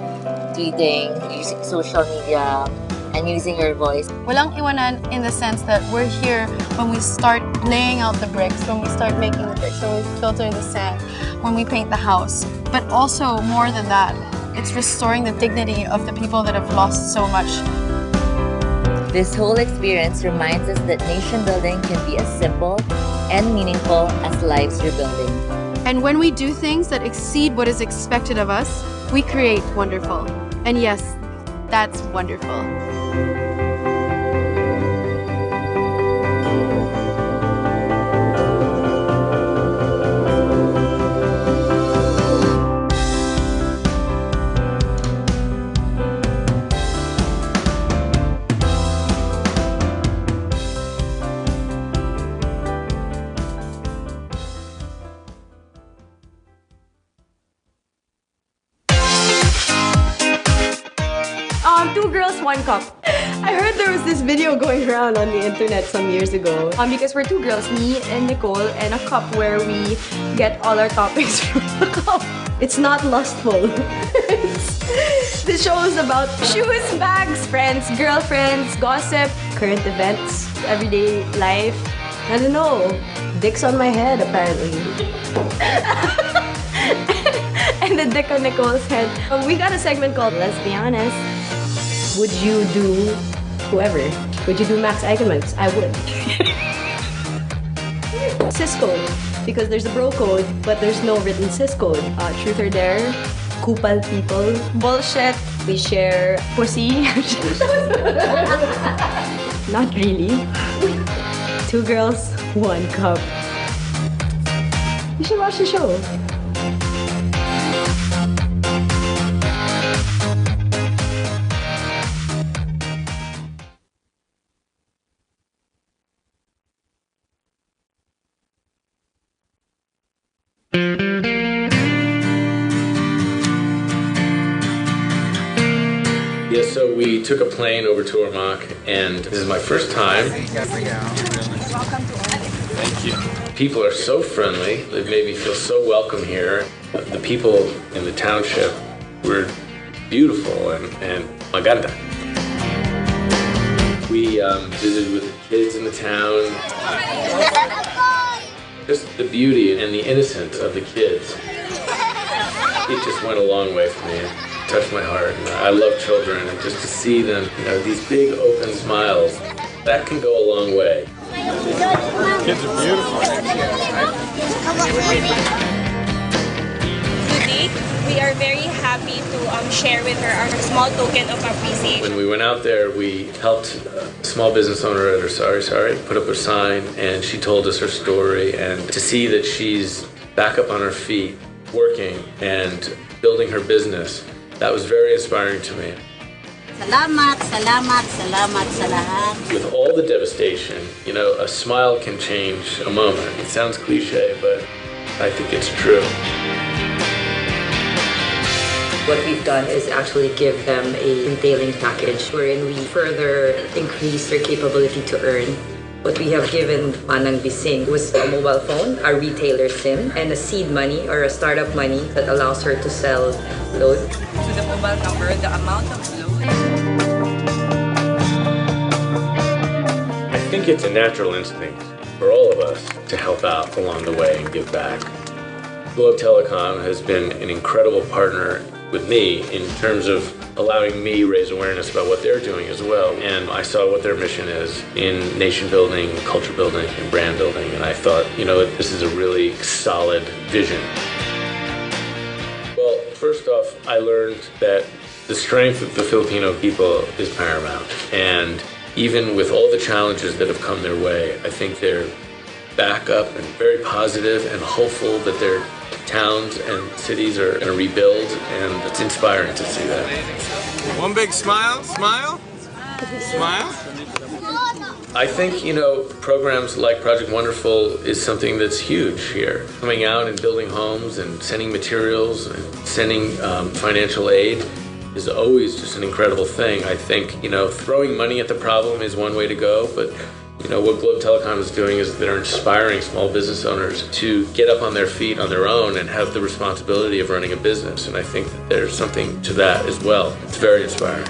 tweeting, using social media, and using your voice.
Walang iwanan in the sense that we're here when we start laying out the bricks, when we start making the bricks, when we filter the sand, when we paint the house. But also, more than that, It's restoring the dignity of the people that have lost so much.
This whole experience reminds us that nation building can be as simple and meaningful as lives you're building.
And when we do things that exceed what is expected of us, we create wonderful. And yes, that's wonderful.
Two girls, one cup. I heard there was this video going around on the internet some years ago. Because we're two girls, me and Nicole, and a cup where we get all our topics from the cup. It's not lustful. The show is about shoes, bags, friends, girlfriends, gossip, current events, everyday life. I don't know. Dick's on my head, apparently. And the dick on Nicole's head. We got a segment called Let's Be Honest. Would you do whoever? Would you do Max Eigenmans? I would. Cis code, because there's a bro code, but there's no written cis code. Truth or dare, kupal people, bullshit. We share pussy. Not really. Two girls, one cup. You should watch the show.
Yeah, so we took a plane over to Ormoc, and this is my first time. Thank you. People are so friendly. They've made me feel so welcome here. The people in the township were beautiful and maganda. We visited with the kids in the town. Just the beauty and the innocence of the kids. It just went a long way for me. It touched my heart. And I love children, and just to see them, these big open smiles, that can go a long way.
Kids are beautiful.
Today, we are very happy to share with her our small token of appreciation.
When we went out there, we helped a small business owner at her sorry, put up a sign, and she told us her story. And to see that she's back up on her feet, working and building her business, that was very inspiring to me.
Salamat, salamat, salamat sa lahat.
With all the devastation, a smile can change a moment. It sounds cliche, but I think it's true.
What we've done is actually give them a entailing package wherein we further increase their capability to earn. What we have given Manang Bising was a mobile phone, a retailer SIM, and a seed money or a startup money that allows her to sell load.
To the mobile number, the amount of load.
I think it's a natural instinct for all of us to help out along the way and give back. Globe Telecom has been an incredible partner with me in terms of allowing me raise awareness about what they're doing as well. And I saw what their mission is in nation building, culture building, and brand building. And I thought, this is a really solid vision. Well, first off, I learned that the strength of the Filipino people is paramount. And even with all the challenges that have come their way, I think they're back up and very positive and hopeful that their towns and cities are going to rebuild, and it's inspiring to see that.
One big smile, smile, smile.
I think, programs like Project Wonderful is something that's huge here. Coming out and building homes and sending materials and sending financial aid is always just an incredible thing. I think, throwing money at the problem is one way to go, but what Globe Telecom is doing is they're inspiring small business owners to get up on their feet on their own and have the responsibility of running a business. And I think that there's something to that as well. It's very inspiring.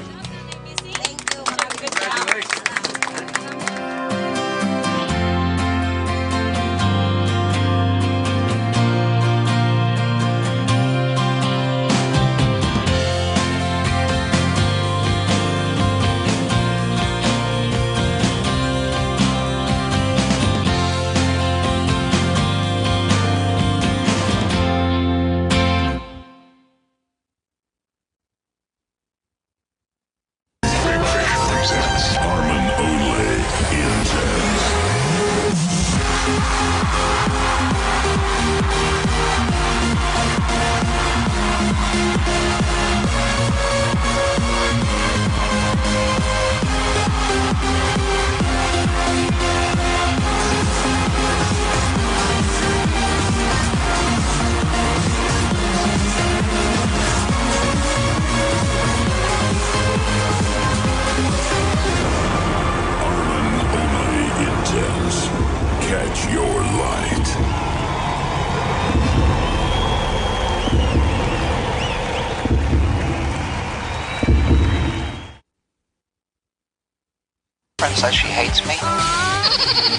and says she hates me?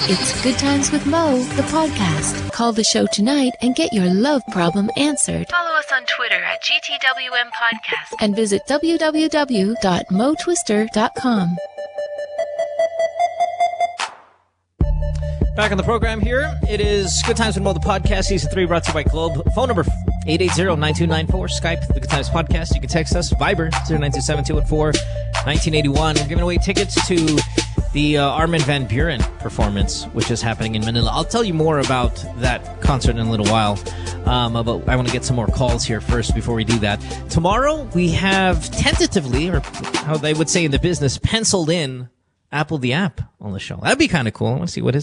It's Good Times with Mo, the podcast. Call the show tonight and get your love problem answered.
Follow us on Twitter at GTWM Podcast.
And visit www.motwister.com.
Back on the program here. It is Good Times with Mo, the podcast, Season 3, brought to you by Globe. Phone number 880-9294. Skype, The Good Times Podcast. You can text us. Viber, 0927-214-1981. We're giving away tickets to the Armin van Buuren performance, which is happening in Manila. I'll tell you more about that concert in a little while. But I want to get some more calls here first before we do that. Tomorrow, we have tentatively, or how they would say in the business, penciled in Apple the App on the show. That'd be kind of cool. I want to see what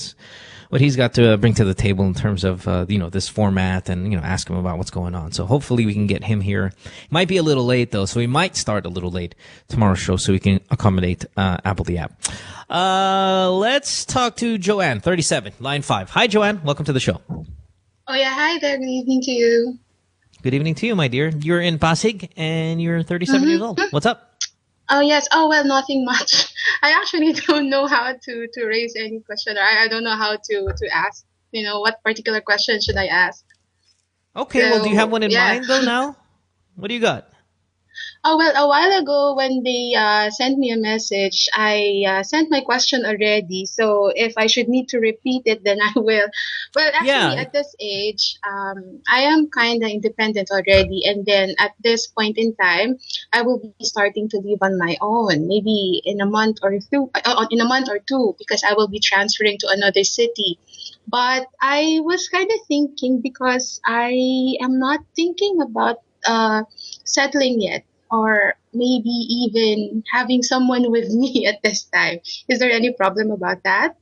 he's got to bring to the table in terms of this format, and ask him about what's going on. So hopefully we can get him here. Might be a little late though, so we might start a little late tomorrow's show so we can accommodate Apple the App. Let's talk to Joanne, 37, line 5. Hi, Joanne. Welcome to the show.
Oh yeah, hi there. Good evening to you.
Good evening to you, my dear. You're in Pasig and you're 37 years old. What's up?
Oh yes. Oh well, nothing much. I actually don't know how to raise any question. I don't know how to ask. What particular question should I ask?
Okay. So, well, do you have one in mind though now? What do you got?
Oh well, a while ago when they sent me a message, I sent my question already. So if I should need to repeat it, then I will. Well, actually, at this age, I am kind of independent already, and then at this point in time, I will be starting to live on my own. Maybe in a month or two, because I will be transferring to another city. But I was kind of thinking, because I am not thinking about settling yet, or maybe even having someone with me at this time. Is there any problem about that?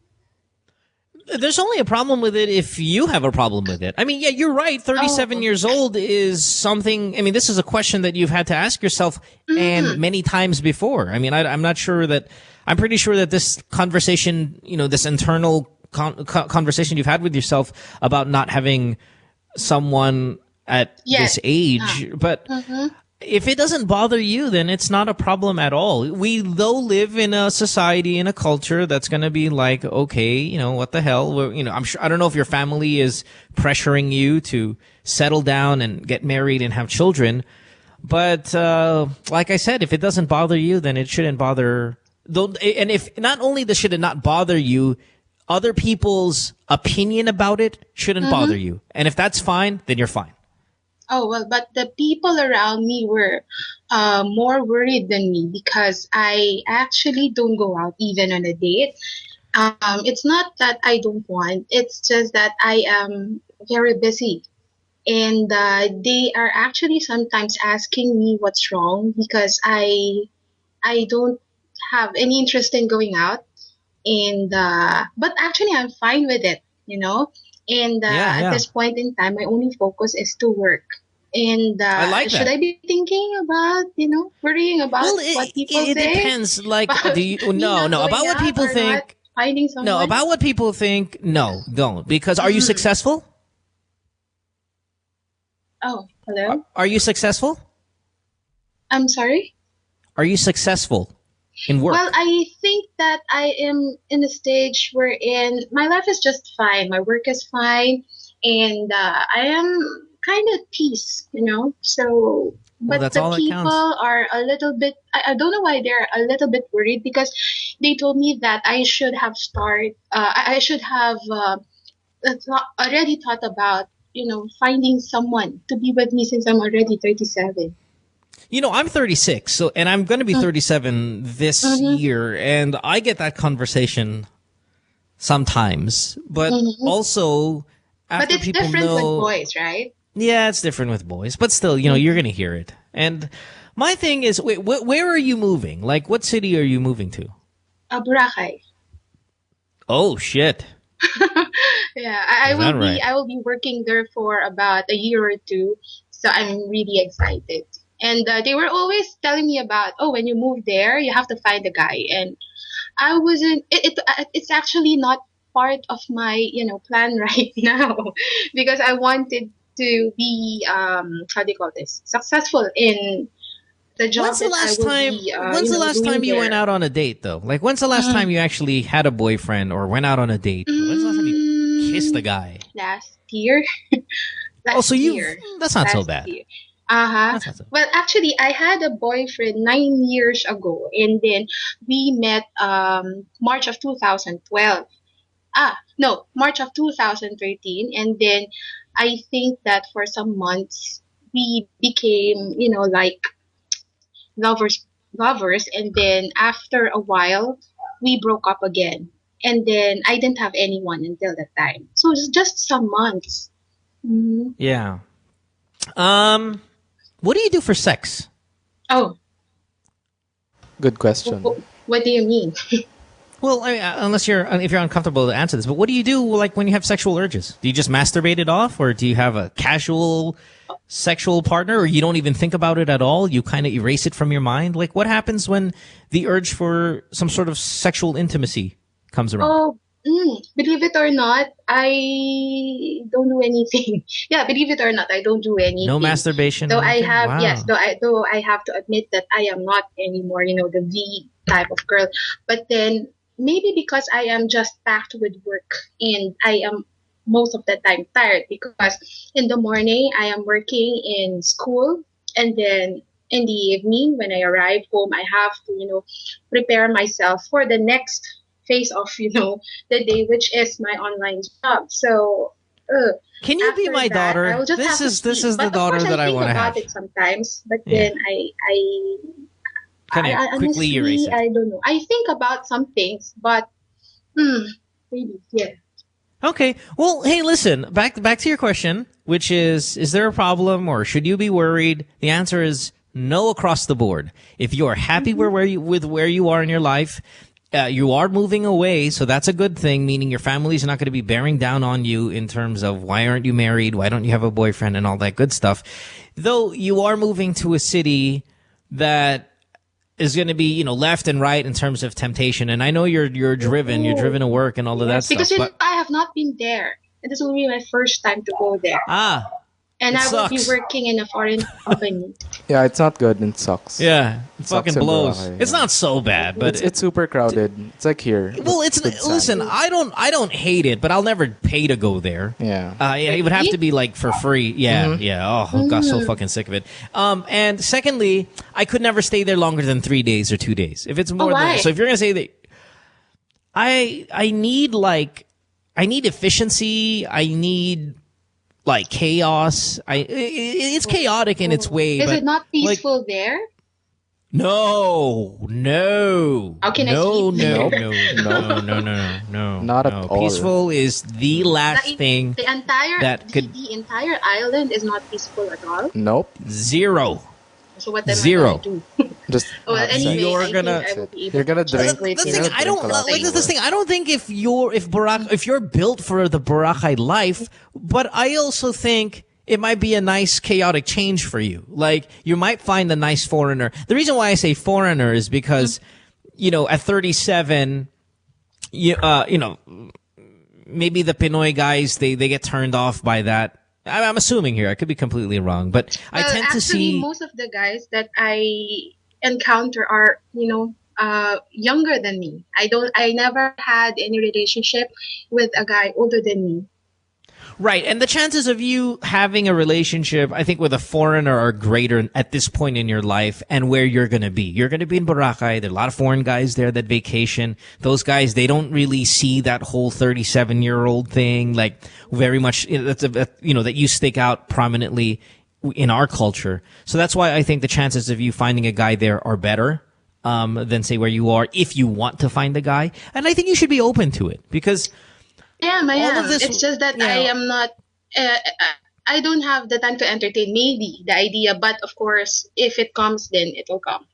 There's only a problem with it if you have a problem with it. I mean, yeah, you're right. 37 years old is something. I mean, this is a question that you've had to ask yourself and many times before. I mean, I'm not sure that. I'm pretty sure that this conversation, this internal conversation you've had with yourself about not having someone at this age, but. If it doesn't bother you, then it's not a problem at all. We, though, live in a society, in a culture that's going to be like, okay, what the hell? I'm sure, I don't know if your family is pressuring you to settle down and get married and have children. But, like I said, if it doesn't bother you, then it shouldn't bother. And if not only should it not bother you, other people's opinion about it shouldn't bother you. And if that's fine, then you're fine.
Oh, well, but the people around me were more worried than me, because I actually don't go out even on a date. It's not that I don't want. It's just that I am very busy. And they are actually sometimes asking me what's wrong, because I don't have any interest in going out. And but actually I'm fine with it, And at this point in time, my only focus is to work. And
I like that.
Should I be thinking about, worrying about what people say?
It depends. Like, do you? No, about what people think.
Finding someone?
No, about what people think. No, don't. Because are you successful?
Oh, hello.
Are you successful?
I'm sorry?
Are you successful in work?
Well, I think that I am in a stage wherein my life is just fine. My work is fine. And I am kind of peace, So, but the people are a little bit, I don't know why they're a little bit worried, because they told me that I should have already thought about, finding someone to be with me, since I'm already 37.
I'm 36, and I'm going to be 37 this year, and I get that conversation sometimes, but also after
but it's
people
different
know,
with boys, right?
Yeah, it's different with boys, but still, you're going to hear it. And my thing is, wait, where are you moving? Like, what city are you moving to?
Boracay.
Oh, shit.
Yeah, I will be working there for about a year or two, so I'm really excited. And they were always telling me about, when you move there, you have to find a guy. And I wasn't. It's actually not part of my plan right now, because I wanted to be how do you call this, successful in the job
When's the last time? When's the last time you went out on a date, though? Like, when's the last time you actually had a boyfriend or went out on a date? When's the last time you kissed a guy?
Last year.
So that's not so bad.
Well, actually, I had a boyfriend 9 years ago, and then we met March of 2012. No, March of 2013, and then I think that for some months we became, like lovers, and then after a while we broke up again, and then I didn't have anyone until that time. So it's just some months. Mm-hmm.
Yeah. What do you do for sex?
Oh,
good question.
What do you mean?
Well, if you're uncomfortable to answer this, but what do you do like when you have sexual urges? Do you just masturbate it off, or do you have a casual sexual partner, or you don't even think about it at all? You kind of erase it from your mind? Like, what happens when the urge for some sort of sexual intimacy comes around?
Believe it or not, I don't do anything. Yeah, believe it or not, I don't do anything.
No masturbation.
Though I have,
wow.
Yes, though I have to admit that I am not anymore, the V type of girl. But then maybe because I am just packed with work, and I am most of the time tired, because in the morning I am working in school, and then in the evening when I arrive home, I have to, prepare myself for the next phase of, the day, which is my online job. So,
can you be my daughter? This is the daughter that I want to have.
I think about it sometimes, but then I
quickly erase it.
I don't know. I think about some things, but maybe, yeah.
Okay. Well, hey, listen, back to your question, which is there a problem or should you be worried? The answer is no across the board. If you are happy with where you are in your life, you are moving away, so that's a good thing, meaning your family's not going to be bearing down on you in terms of why aren't you married, why don't you have a boyfriend, and all that good stuff. Though you are moving to a city that is going to be, left and right in terms of temptation. And I know you're driven to work and all of that stuff.
Because I have not been there. And this will be my first time to go there. And I will be working in a foreign company.
Yeah, it's not good and it sucks.
Yeah, it fucking blows. It's not so bad, but
it's super crowded. It's like here.
Well, listen, I don't hate it, but I'll never pay to go there.
Yeah.
It would have to be like for free. Yeah, yeah. Oh, got so fucking sick of it. And secondly, I could never stay there longer than 3 days or 2 days. If it's more than so, if you're gonna say that, I need efficiency. I need like chaos. It's chaotic in its way.
Is it not peaceful there?
No.
How can I sleep there?
No.
Not at all.
Peaceful is the last thing
the entire island is not peaceful at all.
Nope.
Zero.
So what am
Zero.
I gonna do?
Just
anyway,
you're gonna drink.
I don't think if you're built for the Boracay life, but I also think it might be a nice chaotic change for you. Like, you might find a nice foreigner. The reason why I say foreigner is because, at 37, maybe the Pinoy guys, they get turned off by that. I'm assuming here. I could be completely wrong, but I tend to see
most of the guys that I encounter are, younger than me. I never had any relationship with a guy older than me.
Right, and the chances of you having a relationship, I think, with a foreigner are greater at this point in your life and where you're going to be. You're going to be in Boracay. There are a lot of foreign guys there that vacation. Those guys, they don't really see that whole 37-year-old thing, like, very much, that you stick out prominently in our culture. So that's why I think the chances of you finding a guy there are better than, say, where you are, if you want to find a guy. And I think you should be open to it, because
I am. It's just that I am not. I don't have the time to entertain maybe the idea, but of course, if it comes, then it will come.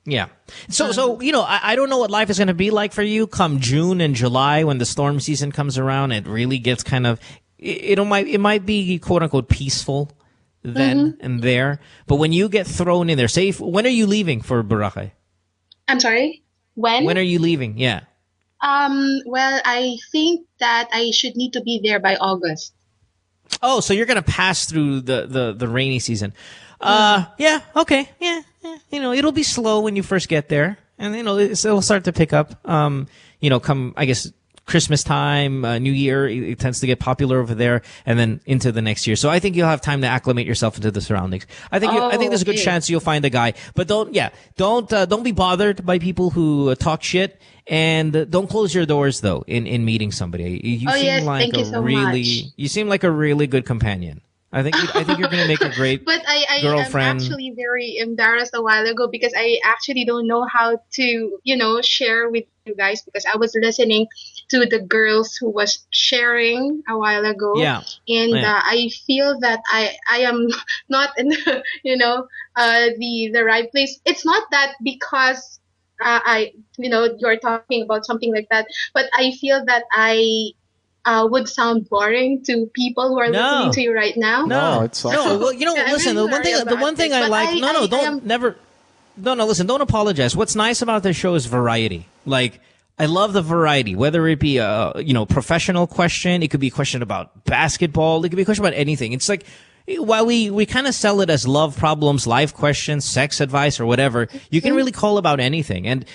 Yeah. So I don't know what life is going to be like for you come June and July when the storm season comes around. It really gets kind of. It might be quote unquote peaceful then and there, but when you get thrown in there, say, when are you leaving for Boracay?
I'm sorry. When?
When are you leaving? Yeah.
Well, I think that I should need to be there by August.
Oh, so you're going to pass through the rainy season. Yeah, okay. Yeah, it'll be slow when you first get there, and it'll start to pick up. Come, I guess, Christmas time, New Year, it tends to get popular over there, and then into the next year. So I think you'll have time to acclimate yourself into the surroundings. I think there's a good chance you'll find a guy, but don't be bothered by people who talk shit, and don't close your doors though in meeting somebody. You seem like
thank you so much.
You seem like a really good companion. I think you're going to make a great
but I
girlfriend.
am actually very embarrassed a while ago because I actually don't know how to, share with you guys because I was listening to the girls who was sharing a while ago.
Yeah.
And I feel that I am not in the, the right place. It's not that because you're talking about something like that, but I feel that I would sound boring to people who are listening to you right now.
No,
it's
no. Well, listen.
Really
The one thing I like. Listen. Don't apologize. What's nice about this show is variety. Like, I love the variety. Whether it be a professional question, it could be a question about basketball, it could be a question about anything. It's like, while we kind of sell it as love problems, life questions, sex advice, or whatever, you can really call about anything. And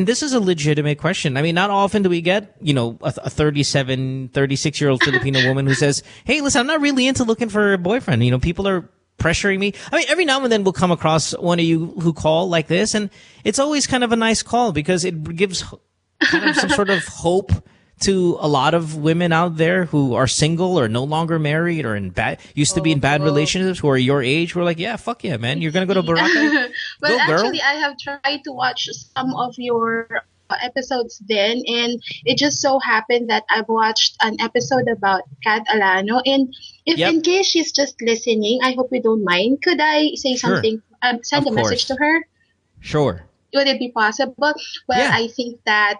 this is a legitimate question. I mean, not often do we get, a 37, 36-year-old Filipino woman who says, hey, listen, I'm not really into looking for a boyfriend. People are pressuring me. I mean, every now and then we'll come across one of you who call like this, and it's always kind of a nice call because it gives kind of some sort of hope to a lot of women out there who are single or no longer married or used to be in bad relationships who are your age. We're like, yeah, fuck yeah, man. You're going to go to Boracay?
But
go,
actually,
girl.
I have tried to watch some of your episodes then, and it just so happened that I've watched an episode about Kat Alano. And if in case she's just listening, I hope you don't mind. Could I say something? Send a message to her?
Sure.
Would it be possible? Well, I think that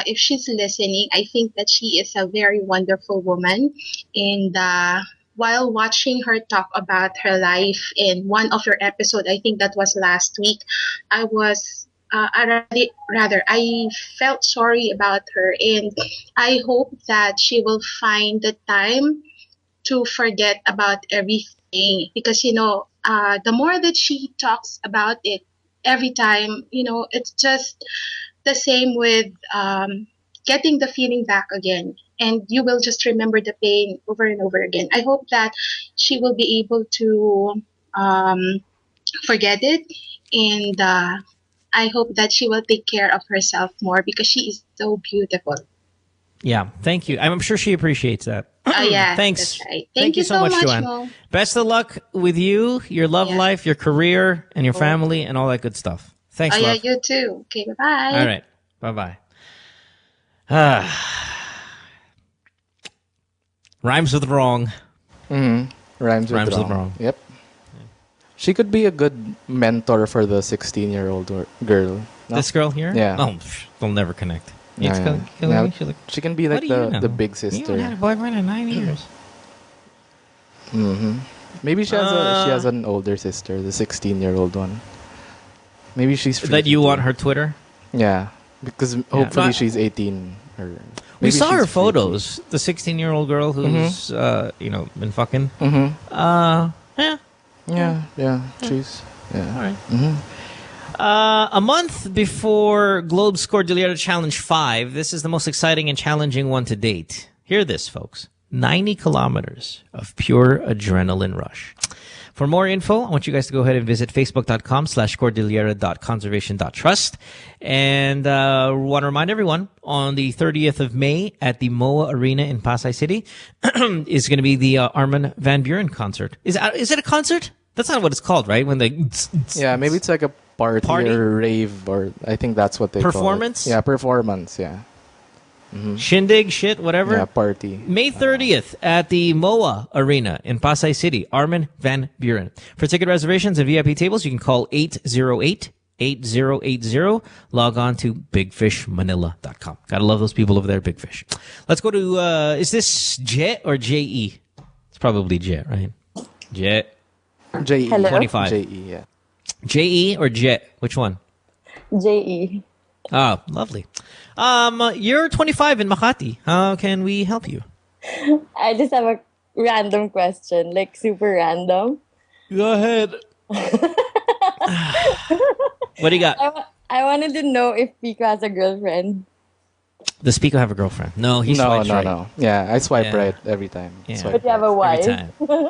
if she's listening, I think that she is a very wonderful woman. And while watching her talk about her life in one of your episodes, I think that was last week, I was I felt sorry about her. And I hope that she will find the time to forget about everything. Because, the more that she talks about it, every time, it's just the same with getting the feeling back again. And you will just remember the pain over and over again. I hope that she will be able to forget it. And I hope that she will take care of herself more because she is so beautiful.
Yeah, thank you. I'm sure she appreciates that.
Oh, yeah.
Thanks.
That's right.
Thank you so much, Joanne.
Mo.
Best of luck with you, your love life, your career, and your family, and all that good stuff. Thanks, love.
Yeah, you too. Okay, bye-bye.
All right. Bye-bye. Rhymes with wrong.
Mm-hmm. Rhymes with wrong. Yep. She could be a good mentor for the 16-year-old girl. No?
This girl here?
Yeah.
Oh, they'll never connect.
She can be like the big sister.
You had a boyfriend in 9 years.
Mm-hmm. Maybe she has an older sister, the 16-year-old one. Maybe she's
that you want her Twitter?
Yeah, because hopefully she's 18.
We saw her photos. The 16-year-old girl who's been fucking.
Mm-hmm. Yeah. She's
all right. Mm-hmm. A month before Globe's Cordillera Challenge 5, this is the most exciting and challenging one to date. Hear this, folks. 90 kilometers of pure adrenaline rush. For more info, I want you guys to go ahead and visit facebook.com/cordillera.conservation.trust. And want to remind everyone, on the 30th of May at the MOA Arena in Pasay City is going to be the Armin van Buuren concert. Is it a concert? That's not what it's called, right? When they...
Yeah, maybe it's like a party or rave, or I think that's what they
performance?
Call it. Yeah, performance, yeah.
Mm-hmm. Shindig, shit, whatever.
Yeah, party.
May 30th at the MOA Arena in Pasay City, Armin van Buuren. For ticket reservations and VIP tables, you can call 808-8080. Log on to bigfishmanila.com. Gotta love those people over there, Big Fish. Let's go to, is this Jet or J-E? It's probably Jet, right? Jet.
J-E.
Hello? 25.
J-E, yeah.
J-E or Jet? Which one?
J-E.
Oh, lovely. You're 25 in Makati. How can we help you?
I just have a random question, like super random.
Go ahead. What do you got?
I wanted to know if Picco has a girlfriend.
Does Picco have a girlfriend? No, he swipes right.
No. Yeah, I swipe right every time.
Yeah.
But you have a wife.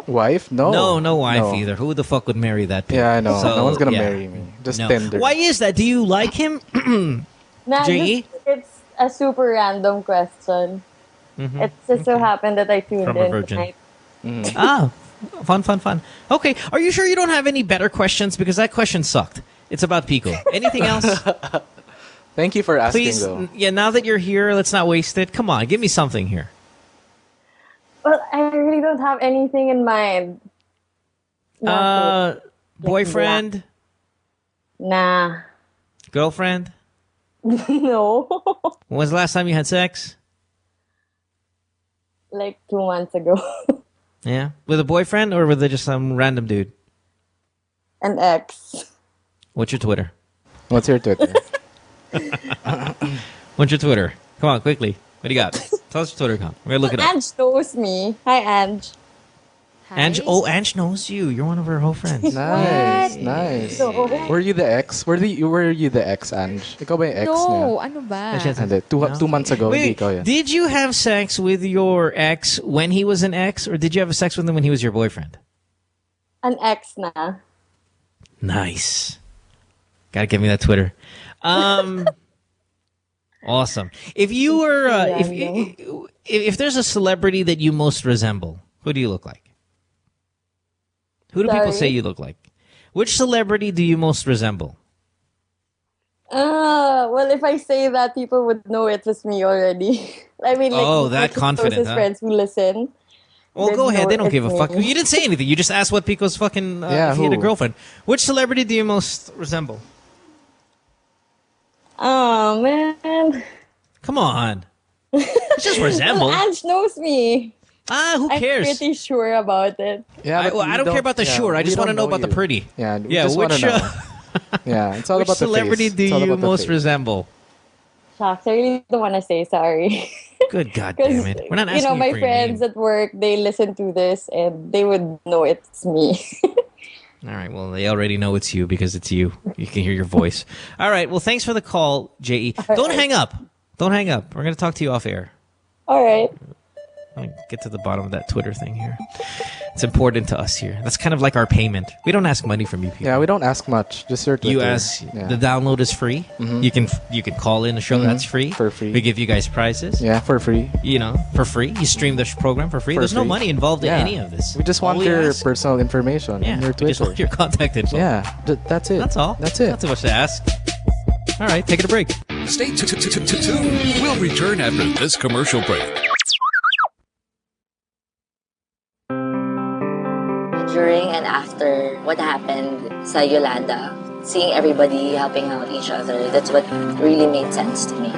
Wife? No.
No wife either. Who the fuck would marry that dude?
Yeah, I know.
So,
no one's gonna marry me. Just Tinder.
Why is that? Do you like him?
Nah,
J.E.?
it's a super random question. It just so happened that I tuned
From a
in
virgin.
tonight.
Ah, fun. Okay, are you sure you don't have any better questions? Because that question sucked. It's about Picco. Anything else?
Thank you for asking,
Please,
though.
yeah, now that you're here, let's not waste it. Come on, give me something here.
Well, I really don't have anything in mind.
Boyfriend?
Nah.
Girlfriend?
No.
When was the last time you had sex?
Like 2 months ago.
Yeah? With a boyfriend or with just some random dude?
An ex.
What's your Twitter?
What's your Twitter?
What's your Twitter? Come on, quickly. What do you got? Tell us your Twitter account. We're going to look it up.
Ange knows me. Hi, Ange.
Ange, Ange knows you. You're one of her whole friends.
Nice. Were you the ex? Were you the ex, Ange? Ikaw ba yung ex niya?
No, ano ba?
Hindi. 2 months ago,
Wait,
hindi ikaw yan.
did you have sex with your ex when he was an ex, or did you have sex with him when he was your boyfriend?
An ex na.
Nice. Gotta give me that Twitter. Awesome. If you were, if there's a celebrity that you most resemble, who do you look like? Who do people say you look like? Which celebrity do you most resemble?
Well, if I say that, people would know it was me already. I mean, like,
that confident, huh?
friends who listen.
Well, go ahead. They don't give a fuck. You didn't say anything. You just asked what Picco's fucking, if he had a girlfriend. Which celebrity do you most resemble?
Oh, man.
Come on. It's just resemble.
Ange knows me.
Who cares?
I'm pretty sure about it.
Yeah,
I don't care about the sure. I just want to know about the pretty.
Yeah, just
which
yeah, it's all
which
about the
celebrity
face.
do you most resemble?
Shucks, I really don't want to say sorry.
Good God damn it. We're not asking
you know, my
for your
friends
name.
at work, they listen to this and they would know it's me.
All right, well, they already know it's you because it's you. You can hear your voice. All right, well, thanks for the call, J.E. Don't hang up. Don't hang up. We're going to talk to you off air.
All right.
Let me get to the bottom of that Twitter thing here. It's important to us here. That's kind of like our payment. We don't ask money from you people.
Yeah, we don't ask much. Just your Twitter.
You ask. The download is free. You can call in a show that's free.
For free.
We give you guys prizes.
Yeah, for free.
You know, for free. You stream the program for free. There's no money involved in any of this.
We just want your personal information and your Twitter.
We just want your contact info.
Yeah, that's it.
That's all.
That's it.
Not too much to ask. All right, taking a break.
Stay tuned. We'll return after this commercial break.
During and after what happened sa Yolanda, seeing everybody helping out each other, that's what really made sense to me.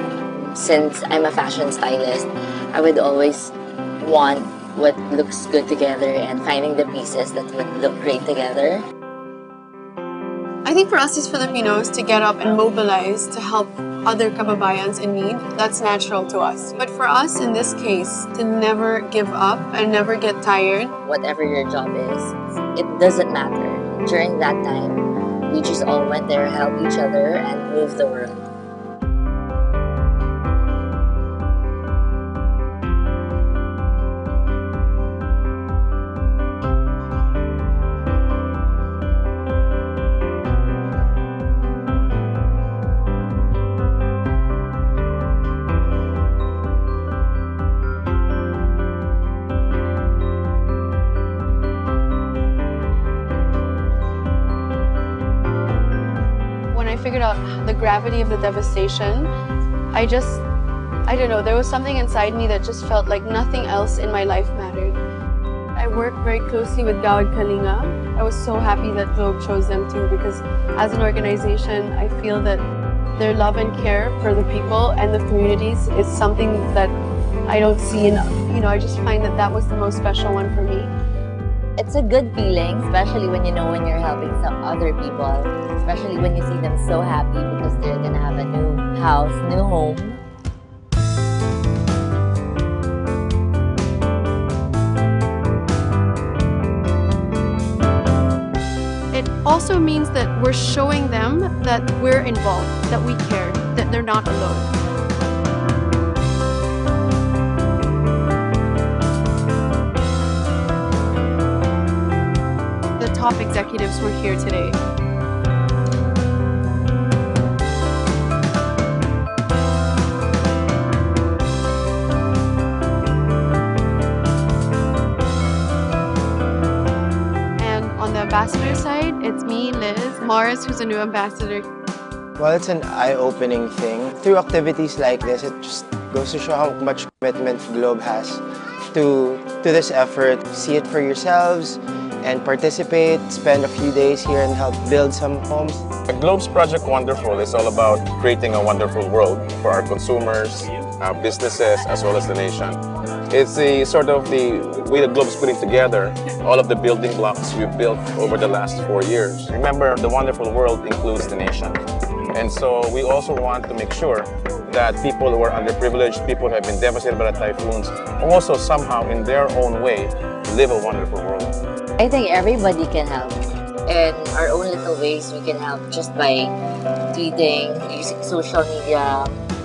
Since I'm a fashion stylist, I would always want what looks good together and finding the pieces that would look great together.
I think for us as Filipinos to get up and mobilize to help other kababayans in need, that's natural to us. But for us in this case, to never give up and never get tired.
Whatever your job is, it doesn't matter. During that time, we just all went there, helped each other, and moved the world.
Figured out the gravity of the devastation, I don't know, there was something inside me that just felt like nothing else in my life mattered. I worked very closely with Gawad Kalinga. I was so happy that Globe chose them too, because as an organization, I feel that their love and care for the people and the communities is something that I don't see enough. I just find that was the most special one for me.
It's a good feeling, especially when when you're helping some other people, especially when you see them so happy because they're gonna have a new house, new home.
also means that we're showing them that we're involved, that we care, that they're not alone. The top executives were here today. Ambassador side, it's me, Liz, Mars, who's a new ambassador.
Well, it's an eye-opening thing. Through activities like this, it just goes to show how much commitment Globe has to this effort. See it for yourselves and participate, spend a few days here and help build some homes.
Globe's Project Wonderful is all about creating a wonderful world for our consumers, businesses, as well as the nation. It's the sort of the way that Globe is putting together all of the building blocks we've built over the last 4 years. Remember, the wonderful world includes the nation. And so we also want to make sure that people who are underprivileged, people who have been devastated by the typhoons, also somehow in their own way live a wonderful world.
I think everybody can help. In our own little ways, we can help just by tweeting, using social media,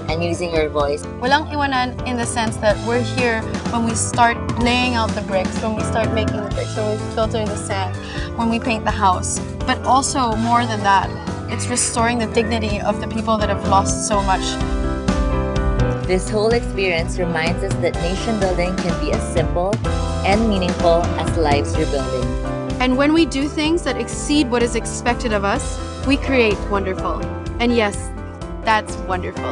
and using your voice.
Walang iwanan in the sense that we're here when we start laying out the bricks, when we start making the bricks, when we filter the sand, when we paint the house. But also, more than that, it's restoring the dignity of the people that have lost so much.
This whole experience reminds us that nation building can be as simple and meaningful as lives you're building.
And when we do things that exceed what is expected of us, we create wonderful. And yes, that's wonderful.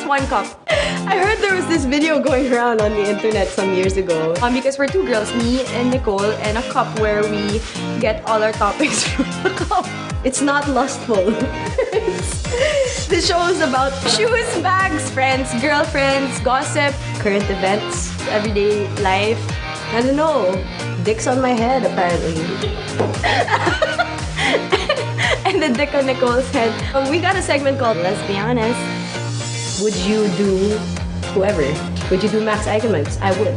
One cup. I heard there was this video going around on the internet some years ago. Because we're two girls, me and Nicole, and a cup where we get all our topics from the cup. It's not lustful. The show is about shoes, bags, friends, girlfriends, gossip, current events, everyday life. I don't know. Dick's on my head, apparently. And the dick on Nicole's head. We got a segment called Let's Be Honest. Would you do whoever? Would you do Max Eichemann's? I would.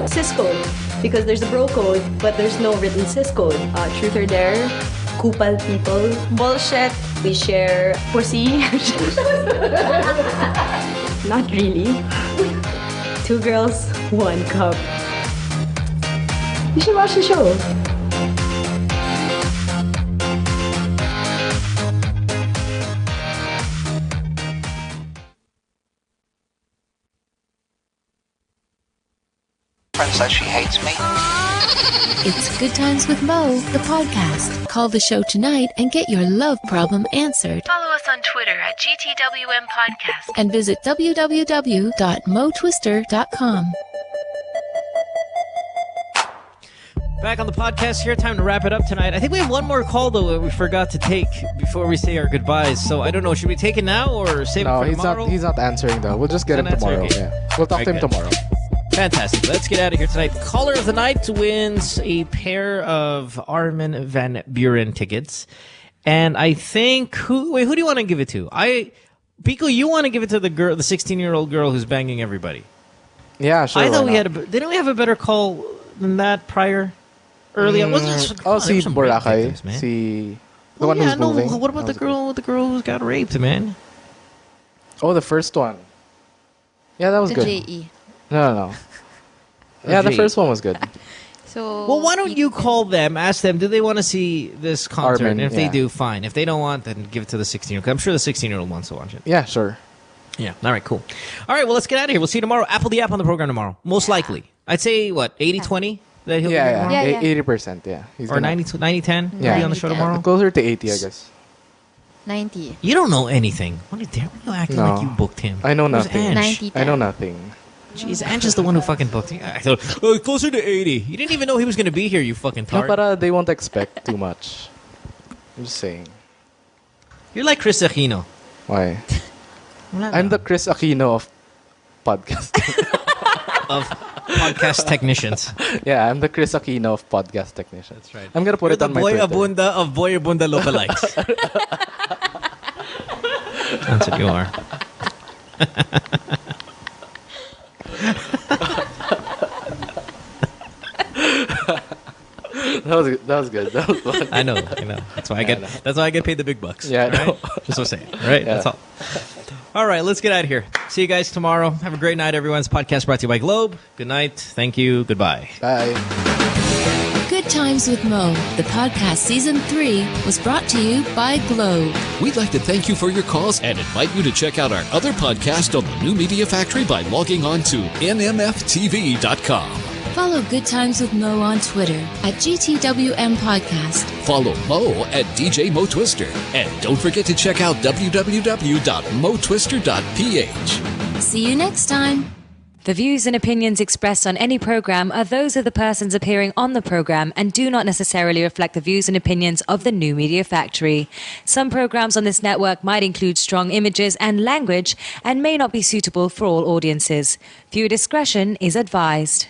Cis code, because there's a bro code, but there's no written cis code. Truth or dare, kupal people, bullshit. We share pussy. Not really. Two girls, one cup. You should watch the show.
Says she hates me.
It's Good Times with Mo, the podcast. Call the show tonight and get your love problem answered.
Follow us on Twitter at GTWM Podcast.
And visit www.motwister.com.
Back on the podcast here. Time to wrap it up tonight. I think we have one more call, though, that we forgot to take before we say our goodbyes. So I don't know. Should we take it now or save it for tomorrow?
He's not answering, though. We'll just get him tomorrow. Okay. Yeah. We'll talk to him tomorrow.
Fantastic. Let's get out of here tonight. Caller of the night wins a pair of Armin van Buren tickets. And I think who do you want to give it to? Picco, you want to give it to the girl, the 16-year-old girl who's banging everybody.
Yeah, sure.
I thought didn't we have a better call than that prior? Earlier?
Si Boracay. The one who's moving.
What about the girl who got raped, man?
Oh, the first one. Yeah, that was good.
JE.
No. Yeah, the first one was good.
So
well, why don't you call them, ask them, do they want to see this concert?
Armin,
and if they do, fine. If they don't want, then give it to the 16-year-old. I'm sure the 16-year-old wants to watch it.
Yeah, sure.
Yeah. All right, cool. All right, well, let's get out of here. We'll see you tomorrow. Apple the app on the program tomorrow. Most likely. I'd say, what, 80-20? That he'll be tomorrow?
80%, yeah.
Or 90-10?
Yeah.
Be on the show tomorrow?
Closer to 80, I guess.
90.
You don't know anything. What are you acting like you booked him?
I know nothing.
90.
I know nothing.
Jeez, Ange is the one who fucking booked you. I thought, closer to 80. You didn't even know he was going to be here, you fucking tart.
No, but they won't expect too much. I'm just saying.
You're like Chris Aquino.
Why? I'm the Chris Aquino of podcasting.
Of podcast technicians.
Yeah, I'm the Chris Aquino of podcast technicians.
That's right.
I'm going to put it on my Twitter.
You're the Boy Abunda of Boy Abunda lookalikes. That's what you are.
That was good. That was fun.
I know. That's why I get paid the big bucks.
Yeah, I know.
Right? Just so saying. Right?
Yeah.
That's all. All right, let's get out of here. See you guys tomorrow. Have a great night, everyone. This podcast brought to you by Globe. Good night. Thank you. Goodbye.
Bye.
Good Times with Mo, the podcast season 3, was brought to you by Globe.
We'd like to thank you for your calls and invite you to check out our other podcast on the New Media Factory by logging on to nmftv.com.
Follow Good Times with Mo on Twitter at GTWM Podcast.
Follow Mo at DJ Mo Twister. And don't forget to check out www.motwister.ph.
See you next time.
The views and opinions expressed on any program are those of the persons appearing on the program and do not necessarily reflect the views and opinions of the New Media Factory. Some programs on this network might include strong images and language and may not be suitable for all audiences. Viewer discretion is advised.